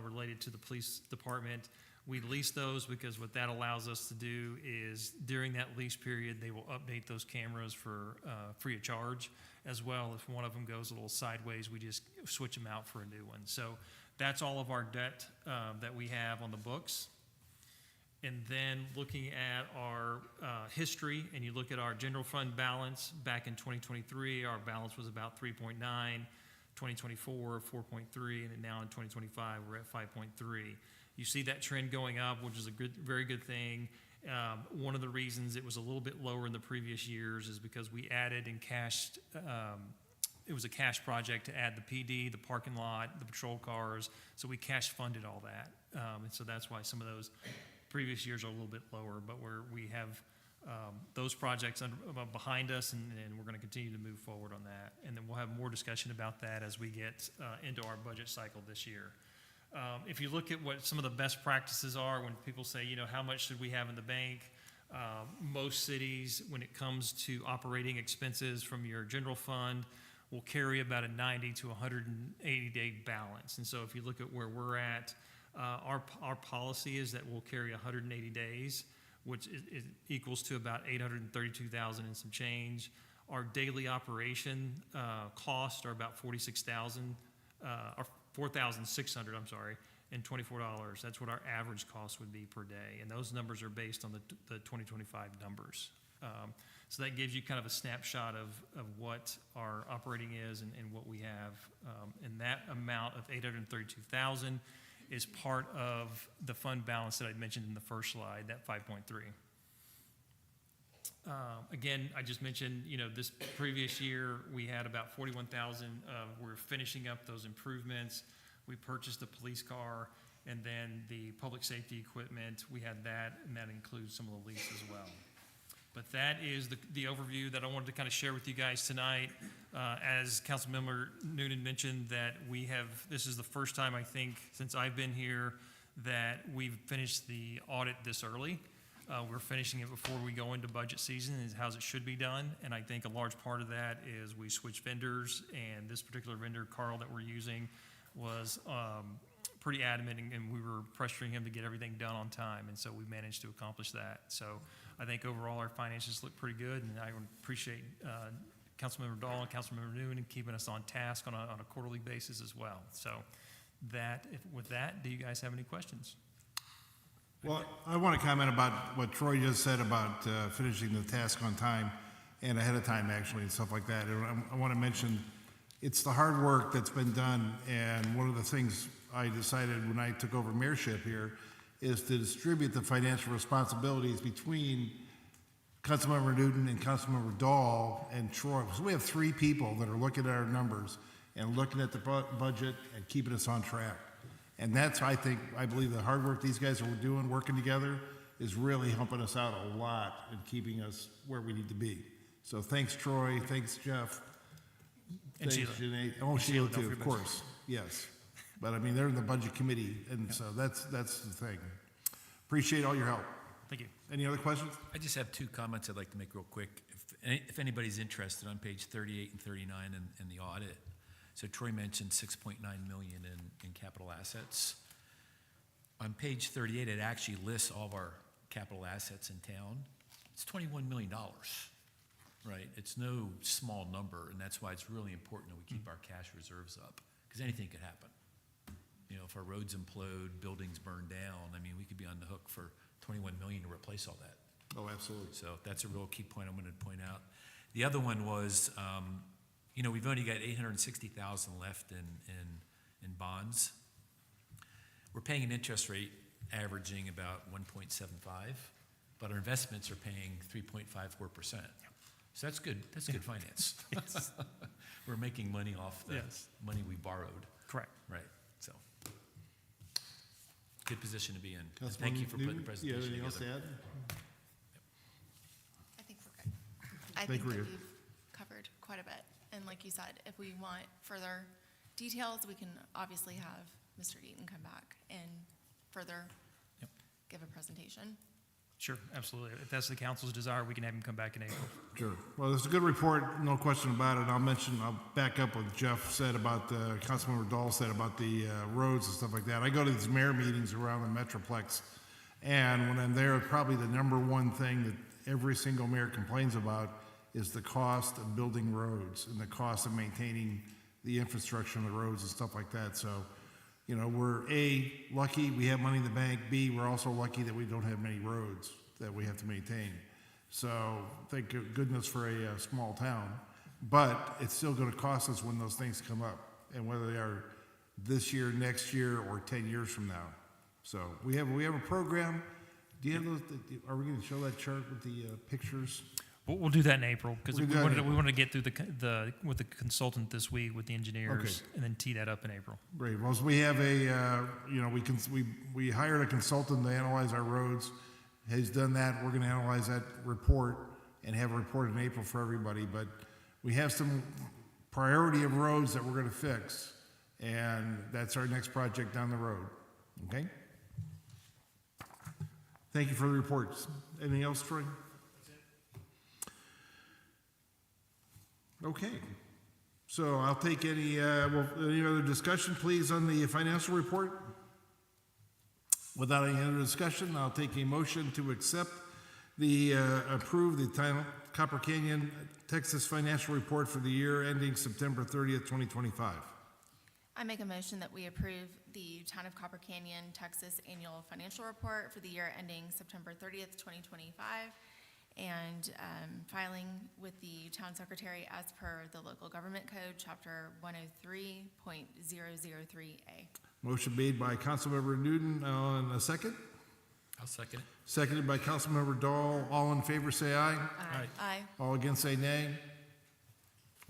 related to the police department. We lease those because what that allows us to do is during that lease period, they will update those cameras for free of charge. As well, if one of them goes a little sideways, we just switch them out for a new one. So that's all of our debt that we have on the books. And then looking at our history, and you look at our general fund balance, back in 2023, our balance was about 3.9, 2024, 4.3, and then now in 2025, we're at 5.3. You see that trend going up, which is a very good thing. One of the reasons it was a little bit lower in the previous years is because we added and cashed, it was a cash project to add the PD, the parking lot, the patrol cars, so we cash funded all that. And so that's why some of those previous years are a little bit lower, but we have those projects behind us, and we're going to continue to move forward on that. And then we'll have more discussion about that as we get into our budget cycle this year. If you look at what some of the best practices are when people say, how much should we have in the bank? Most cities, when it comes to operating expenses from your general fund, will carry about a 90 to 180 day balance. And so if you look at where we're at, our policy is that we'll carry 180 days, which equals to about 832,000 and some change. Our daily operation costs are about 46,000, or 4,600, and $24. That's what our average cost would be per day. And those numbers are based on the 2025 numbers. So that gives you kind of a snapshot of what our operating is and what we have. And that amount of 832,000 is part of the fund balance that I mentioned in the first slide, that 5.3. Again, I just mentioned, this previous year, we had about 41,000. We're finishing up those improvements. We purchased a police car, and then the public safety equipment, we had that, and that includes some of the lease as well. But that is the overview that I wanted to kind of share with you guys tonight. As Councilmember Noonan mentioned, that this is the first time, I think, since I've been here, that we've finished the audit this early. We're finishing it before we go into budget season, is how it should be done. And I think a large part of that is we switched vendors, and this particular vendor, Carl, that we're using, was pretty adamant, and we were pressuring him to get everything done on time. And so we managed to accomplish that. So I think overall our finances look pretty good, and I would appreciate Councilmember Dahl and Councilmember Noonan keeping us on task on a quarterly basis as well. So with that, do you guys have any questions? Well, I want to comment about what Troy just said about finishing the task on time and ahead of time, actually, and stuff like that. And I want to mention, it's the hard work that's been done, and one of the things I decided when I took over mayorship here is to distribute the financial responsibilities between Councilmember Newton and Councilmember Dahl and Troy. So we have three people that are looking at our numbers and looking at the budget and keeping us on track. And that's, I believe the hard work these guys are doing, working together, is really helping us out a lot and keeping us where we need to be. So thanks, Troy. Thanks, Jeff. And Thanks, Sheila. Janae. Oh, And Sheila Sheila, don't too, of forget course. Yes. But I mean, they're in the budget committee, and so that's the thing. Appreciate all your help. Thank you. Any other questions? I just have two comments I'd like to make real quick. If anybody's interested, on page 38 and 39 in the audit, so Troy mentioned 6.9 million in capital assets. On page 38, it actually lists all of our capital assets in town. It's $21 million, right? It's no small number, and that's why it's really important that we keep our cash reserves up, because anything could happen. You know, if our roads implode, buildings burn down, I mean, we could be on the hook for 21 million to replace all that. Oh, absolutely. So that's a real key point I'm going to point out. The other one was, you know, we've only got 860,000 left in bonds. We're paying an interest rate averaging about 1.75, but our investments are paying 3.54%. So that's good. That's good finance. We're making money off the Yes. money we borrowed. Correct. Right. So good position to be in. And thank you for putting the presentation anything else to together. add? I think we're good. I Think think we're that good. we've covered quite a bit. And like you said, if we want further details, we can obviously have Mr. Eaton come back and further Yep. give a presentation. Sure, absolutely. If that's the council's desire, we can have him come back in April. Sure. Well, it's a good report, no question about it. I'll back up what Jeff said about, Councilmember Dahl said about the roads and stuff like that. I go to these mayor meetings around the Metroplex, and when I'm there, probably the number one thing that every single mayor complains about is the cost of building roads and the cost of maintaining the infrastructure on the roads and stuff like that. So, you know, we're A, lucky we have money in the bank. B, we're also lucky that we don't have many roads that we have to maintain. So thank goodness for a small town. But it's still going to cost us when those things come up, and whether they are this year, next year, or 10 years from now. So we have a program. Do you have those? Are we going to show that chart with the pictures? We'll do that in April, because We'll we do that in wanted to get through with the consultant this week with the engineers, Okay. and then tee that up in April. Great. Well, so we have we hired a consultant to analyze our roads. He's done that. We're going to analyze that report and have a report in April for everybody. But we have some priority of roads that we're going to fix, and that's our next project down the road. Okay? Thank you for the reports. Anything else, Troy? Okay. So I'll take any other discussion, please, on the financial report? Without any other discussion, I'll take a motion to accept approve the Town Copper Canyon, Texas financial report for the year ending September 30th, 2025. I make a motion that we approve the Town of Copper Canyon, Texas Annual Financial Report for the year ending September 30th, 2025, and filing with the town secretary as per the local government code, chapter 103.003A. Motion made by Councilmember Newton, on a second. I'll second it. Seconded by Councilmember Dahl. All in favor, say aye. Aye. All against, say nay.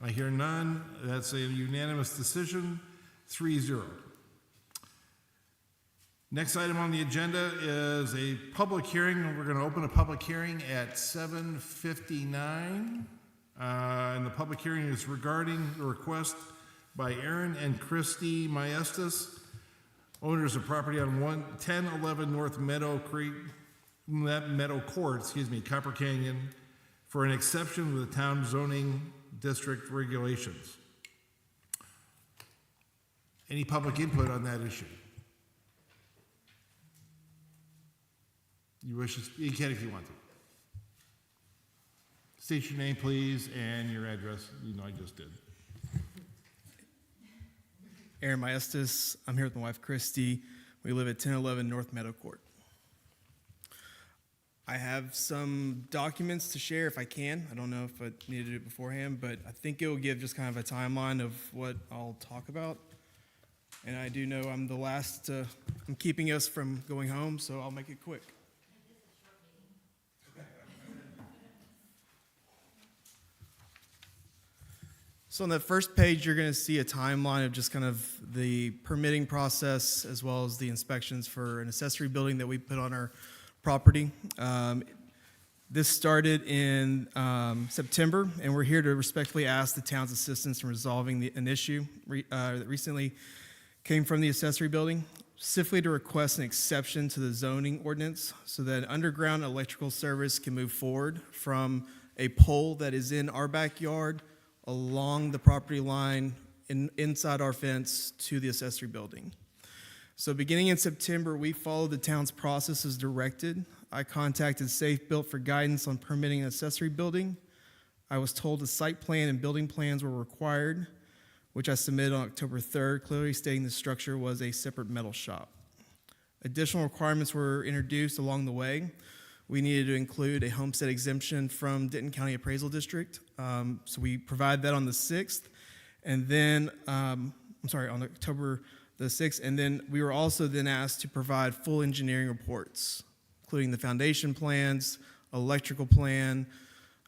I hear none. That's a unanimous decision, 3-0. Next item on the agenda is a public hearing. We're going to open a public hearing at 7:59. And the public hearing is regarding the request by Aaron and Christy Maestas, owners of property on 1011 North Meadow Court, Copper Canyon, for an exception to the town zoning district regulations. Any public input on that issue? You can if you want to. State your name, please, and your address. You know I just did. Aaron Maestas. I'm here with my wife, Christy. We live at 1011 North Meadow Court. I have some documents to share if I can. I don't know if I need to do it beforehand, but I think it will give just kind of a timeline of what I'll talk about. And I do know I'm the last, I'm keeping us from going home, so I'll make it quick. So on that first page, you're going to see a timeline of just kind of the permitting process as well as the inspections for an accessory building that we put on our property. This started in September, and we're here to respectfully ask the town's assistance in resolving an issue that recently came from the accessory building, specifically to request an exception to the zoning ordinance so that underground electrical service can move forward from a pole that is in our backyard along the property line inside our fence to the accessory building. So beginning in September, we followed the town's process as directed. I contacted Safe Built for guidance on permitting an accessory building. I was told a site plan and building plans were required, which I submitted on October 3rd, clearly stating the structure was a separate metal shop. Additional requirements were introduced along the way. We needed to include a homestead exemption from Denton County Appraisal District. So we provide that on the 6th. And then, on October the 6th. And then we were also then asked to provide full engineering reports, including the foundation plans, electrical plan,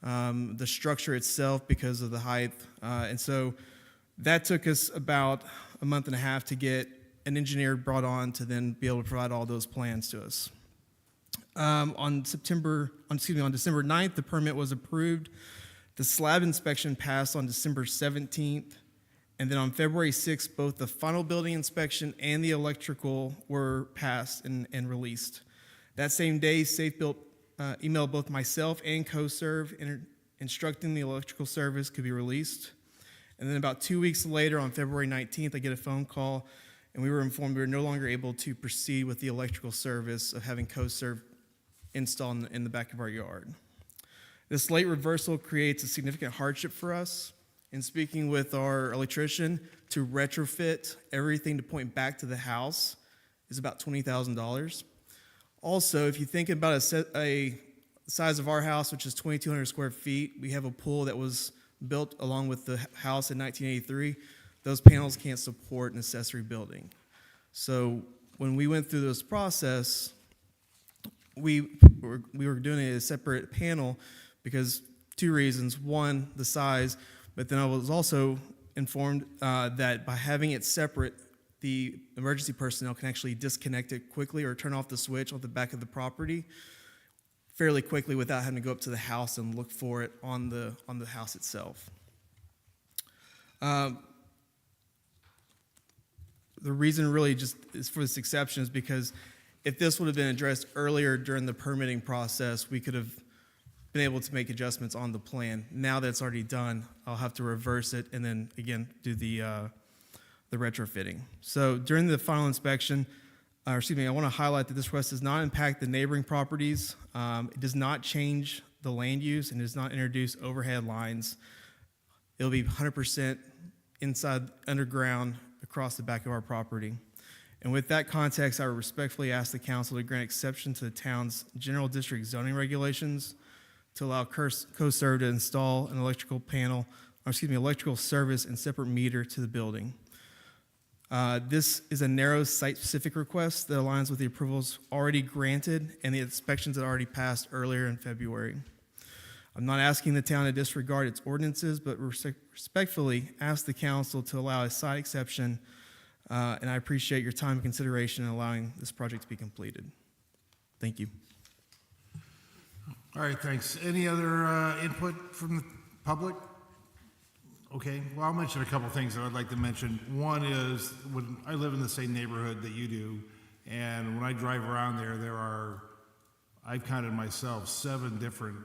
the structure itself because of the height. And so that took us about a month and a half to get an engineer brought on to then be able to provide all those plans to us. On December 9th, the permit was approved. The slab inspection passed on December 17th. And then on February 6th, both the final building inspection and the electrical were passed and released. That same day, Safe Built emailed both myself and CoServe instructing the electrical service could be released. And then about 2 weeks later, on February 19th, I get a phone call, and we were informed we were no longer able to proceed with the electrical service of having CoServe installed in the back of our yard. This late reversal creates a significant hardship for us. In speaking with our electrician, to retrofit everything to point back to the house is about $20,000. Also, if you think about a size of our house, which is 2,200 square feet, we have a pool that was built along with the house in 1983. Those panels can't support an accessory building. So when we went through this process, we were doing a separate panel because two reasons. One, the size, but then I was also informed that by having it separate, the emergency personnel can actually disconnect it quickly or turn off the switch on the back of the property fairly quickly without having to go up to the house and look for it on the house itself. The reason really just is for this exception is because if this would have been addressed earlier during the permitting process, we could have been able to make adjustments on the plan. Now that it's already done, I'll have to reverse it and then again do the retrofitting. So during the final inspection, I want to highlight that this request does not impact the neighboring properties. It does not change the land use and does not introduce overhead lines. It'll be 100% inside, underground, across the back of our property. And with that context, I respectfully ask the council to grant exception to the town's general district zoning regulations to allow CoServe to install an electrical service and separate meter to the building. This is a narrow site-specific request that aligns with the approvals already granted and the inspections that already passed earlier in February. I'm not asking the town to disregard its ordinances, but respectfully ask the council to allow a site exception, and I appreciate your time and consideration in allowing this project to be completed. Thank you. All right, thanks. Any other input from the public? Okay, well, I'll mention a couple things that I'd like to mention. One is, when I live in the same neighborhood that you do, and when I drive around there, I've counted myself 7 different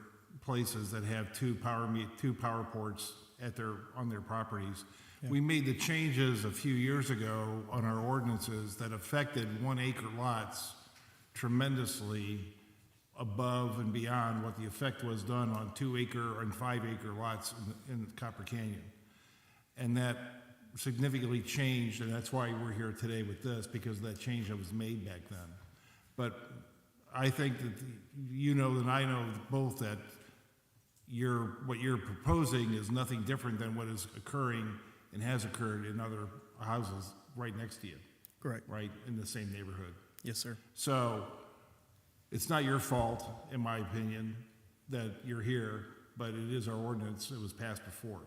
places that have two power ports on their properties. Yeah. We made the changes a few years ago on our ordinances that affected 1 acre lots tremendously above and beyond what the effect was done on 2 acre and 5 acre lots in Copper Canyon. And that significantly changed, and that's why we're here today with this, because that change that was made back then. But I think that you know and I know both that what you're proposing is nothing different than what is occurring and has occurred in other houses right next to you, Correct. right, in the same neighborhood. Yes, sir. So it's not your fault, in my opinion, that you're here, but it is our ordinance. It was passed before.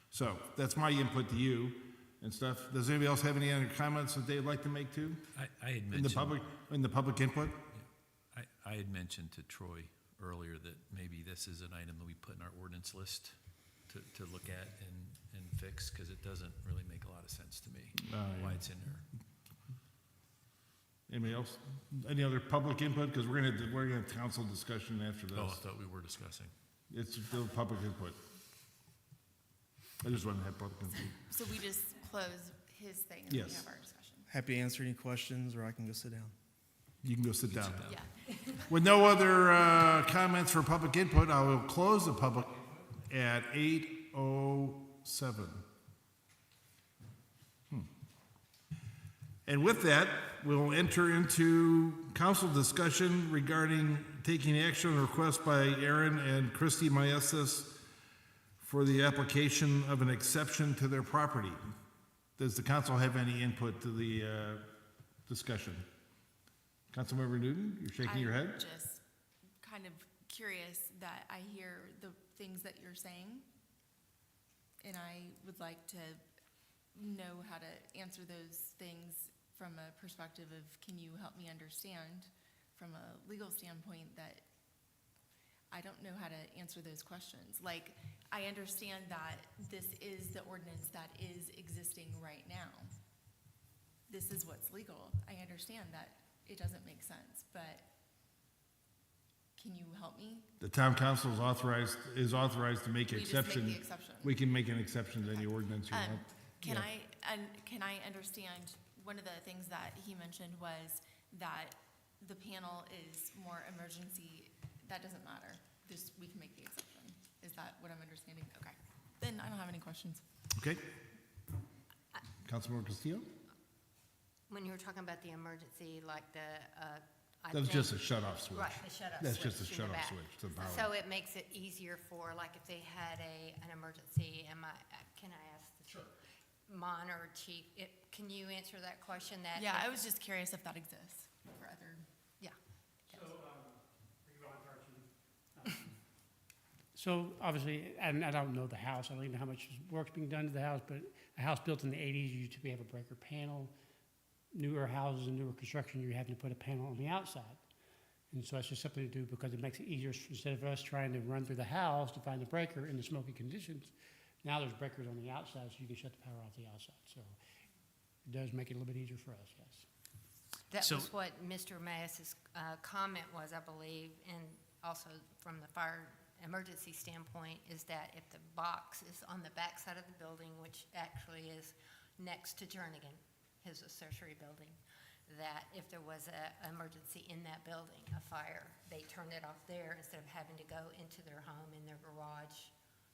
So that's my input to you and stuff. Does anybody else have any other comments that they'd like to make too? I had In the public input? I had mentioned to Troy earlier that maybe this is an item that we put in our ordinance list to look at and fix, because it doesn't really make a lot of sense to me why it's in there. Anybody else? Any other public input? Because we're gonna have council discussion after Oh, I this. thought we were discussing. It's still public input. I just wanted to have public input. So we just close his thing and then we Yes. have our discussion. Happy to answer any questions, or I can go sit down. You can go sit down. Yeah. With no other comments for public input, I will close the public at 8:07. And with that, we'll enter into council discussion regarding taking action on a request by Aaron and Christy Maestas for the application of an exception to their property. Does the council have any input to the discussion? Councilmember Newton, you're shaking your head? I'm just kind of curious that I hear the things that you're saying, and I would like to know how to answer those things from a perspective of, can you help me understand from a legal standpoint that I don't know how to answer those questions? Like, I understand that this is the ordinance that is existing right now. This is what's legal. I understand that it doesn't make sense, but can you help me? The town council is authorized to make We just exception. make the exception. We can make an exception to any ordinance you want. Can Yeah. can I understand, one of the things that he mentioned was that the panel is more emergency. That doesn't matter. We can make the exception. Is that what I'm understanding? Okay. Then I don't have any questions. Okay? Councilmember Castillo? When you were talking about the emergency, like I That was think- just a shut-off switch. Right, the shut-off That's switch just a in the shut-off back. switch to the power. So it makes it easier for, like, if they had an emergency, can I ask the chief? Mon or chief, can you answer that question? That Yeah, if- I was just curious if that exists for other. Yeah. So obviously, and I don't know the house, I don't even know how much work's being done to the house, but a house built in the 80s used to have a breaker panel. Newer houses and newer construction, you're having to put a panel on the outside. And so that's just something to do because it makes it easier, instead of us trying to run through the house to find the breaker in the smoky conditions. Now there's breakers on the outside, so you can shut the power off the outside. So it does make it a little bit easier for us, yes. That So- was what Mr. Mass's comment was, I believe, and also from the fire emergency standpoint, is that if the box is on the back side of the building, which actually is next to Jernigan, his accessory building, that if there was an emergency in that building, a fire, they turn it off there instead of having to go into their home, in their garage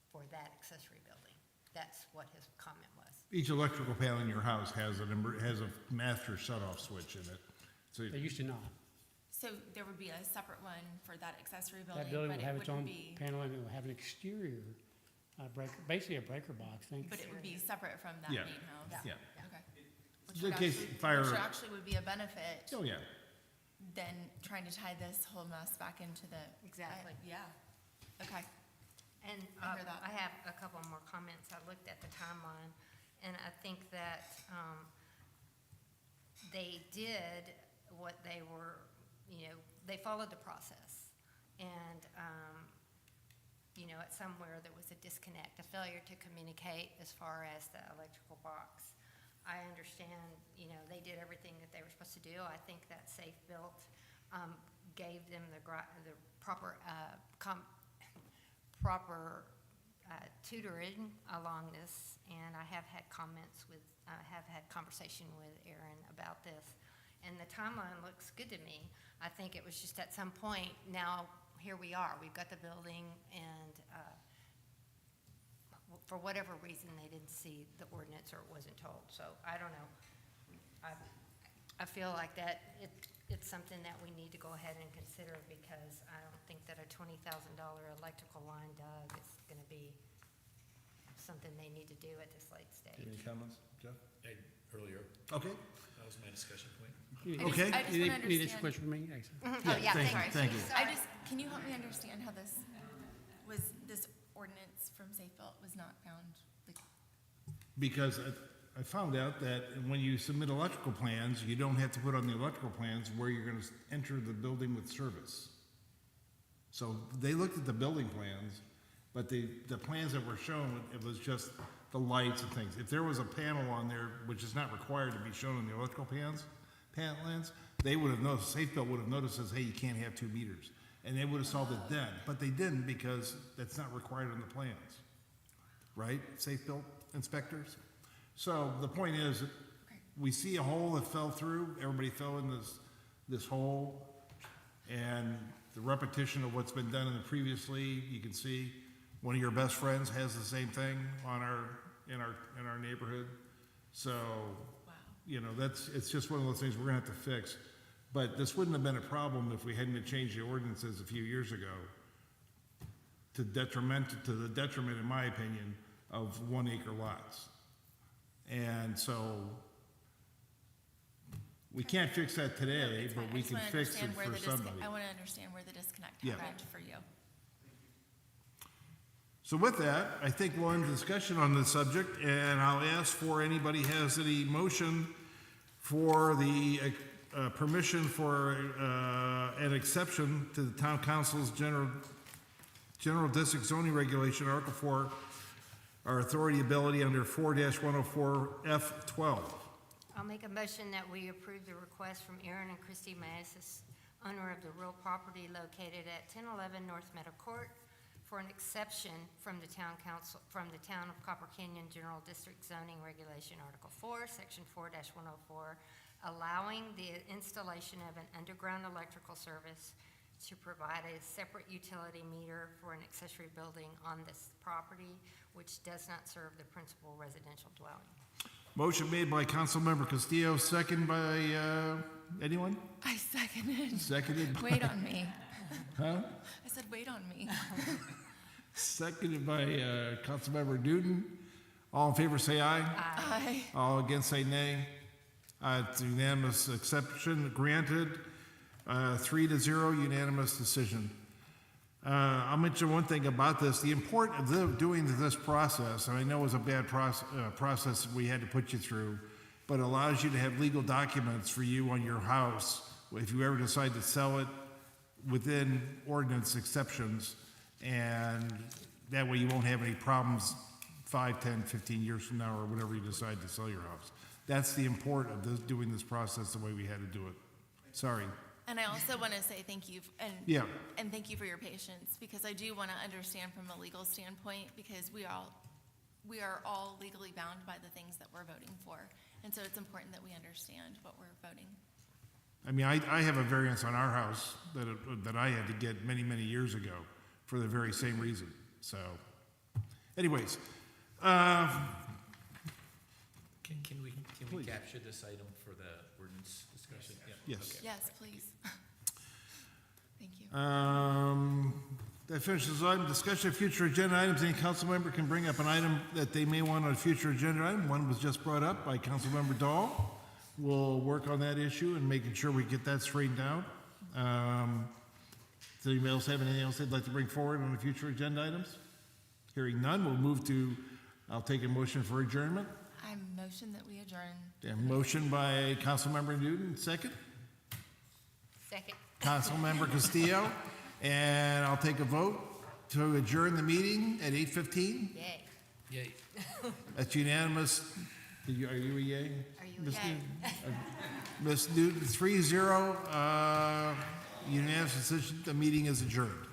for that accessory building. That's what his comment was. Each electrical panel in your house has a master shut-off switch in it. So They used to not. So there would be a separate one for that accessory building, That building but would it have its wouldn't own be, panel and it would have an exterior breaker, basically a breaker box, think. but it would be separate from that Yeah. main house. Yeah. Okay. In case fire- Which actually would be a benefit Oh, yeah. than trying to tie this whole mess back into the. Exactly. Yeah. Okay. And I hear that. I have a couple more comments. I looked at the timeline, and I think that they did what they were, they followed the process. And, at somewhere there was a disconnect, a failure to communicate as far as the electrical box. I understand, they did everything that they were supposed to do. I think that Safe Built gave them the proper tutoring along this, and I have had conversation with Aaron about this, and the timeline looks good to me. I think it was just at some point, now, here we are, we've got the building, and for whatever reason, they didn't see the ordinance or it wasn't told, so I don't know. I feel like that it's it's something that we need to go ahead and consider, because I don't think that a $20,000 electrical line dug is gonna be something they need to do at this late stage. Any comments, Jeff? Earlier, Okay. that was my discussion point. Okay. I just You wanna need this understand- question from me? Thanks. Oh, yeah, thank you, thank you. I just, can you help me understand how this ordinance from Safe Built was not found? Like, Because I found out that when you submit electrical plans, you don't have to put on the electrical plans where you're gonna enter the building with service. So they looked at the building plans, but the plans that were shown, it was just the lights and things. If there was a panel on there, which is not required to be shown in the electrical plans, they would have noticed, Safe Built would have noticed, says, hey, you can't have 2 meters. And they would have solved it then, but they didn't because that's not required in the plans. Right, Safe Built inspectors? So the point is, we see a hole that fell through, everybody fell in this hole, and the repetition of what's been done previously, you can see one of your best friends has the same thing in our neighborhood. So, you know, it's just one of those things we're gonna have to fix. But this wouldn't have been a problem if we hadn't changed the ordinances a few years ago to the detriment, in my opinion, of 1 acre lots. And so, we can't fix that no, today, it's but fine. I we just can wanna fix it understand where for the somebody. I wanna understand where the disconnect Yeah. happened for you. So with that, I think we'll end the discussion on this subject, and I'll ask for anybody has any motion for the permission for an exception to the town council's general district zoning regulation, Article 4, our authority ability under 4-104F12. I'll make a motion that we approve the request from Aaron and Christy Maessis, owner of the real property located at 1011 North Meadow Court, for an exception from the town council, from the town of Copper Canyon General District Zoning Regulation, Article 4, Section 4-104, allowing the installation of an underground electrical service to provide a separate utility meter for an accessory building on this property, which does not serve the principal residential dwelling. Motion made by Councilmember Castillo, second by anyone? I seconded. Seconded by, Wait on me. huh? I said, wait on me. Seconded by Councilmember Newton. All in favor say aye. Aye. All against say nay. It's unanimous exception granted. 3-0 unanimous decision. I'll mention one thing about this. The importance of doing this process, and I know it was a bad process we had to put you through, but it allows you to have legal documents for you on your house if you ever decide to sell it within ordinance exceptions, and that way you won't have any problems 5, 10, 15 years from now or whenever you decide to sell your house. That's the import of doing this process the way we had to do it. Sorry. And I also want to say thank you, Yeah. and thank you for your patience, because I do want to understand from a legal standpoint, because we are all legally bound by the things that we're voting for. And so it's important that we understand what we're voting. I mean, I have a variance on our house that I had to get many, many years ago for the very same reason. So, anyways, Can we Please. capture this item for the ordinance discussion? Yeah. yes. Okay. Yes, please. Thank you. That finishes the item. Discussion of future agenda items. Any council member can bring up an item that they may want on a future agenda item. One was just brought up by Councilmember Dahl. We'll work on that issue and making sure we get that straightened out. Does anybody else have anything else they'd like to bring forward on the future agenda items? Hearing none, we'll move to, I'll take a motion for adjournment. I motion that we adjourn. A motion by Councilmember Newton, second. Second. Councilmember Castillo. And I'll take a vote to adjourn the meeting at 8:15. Yay. Yay. That's unanimous. Are you a yay? Are you a Ms. yay? Newton? Ms. Newton, 3-0, unanimous decision. The meeting is adjourned.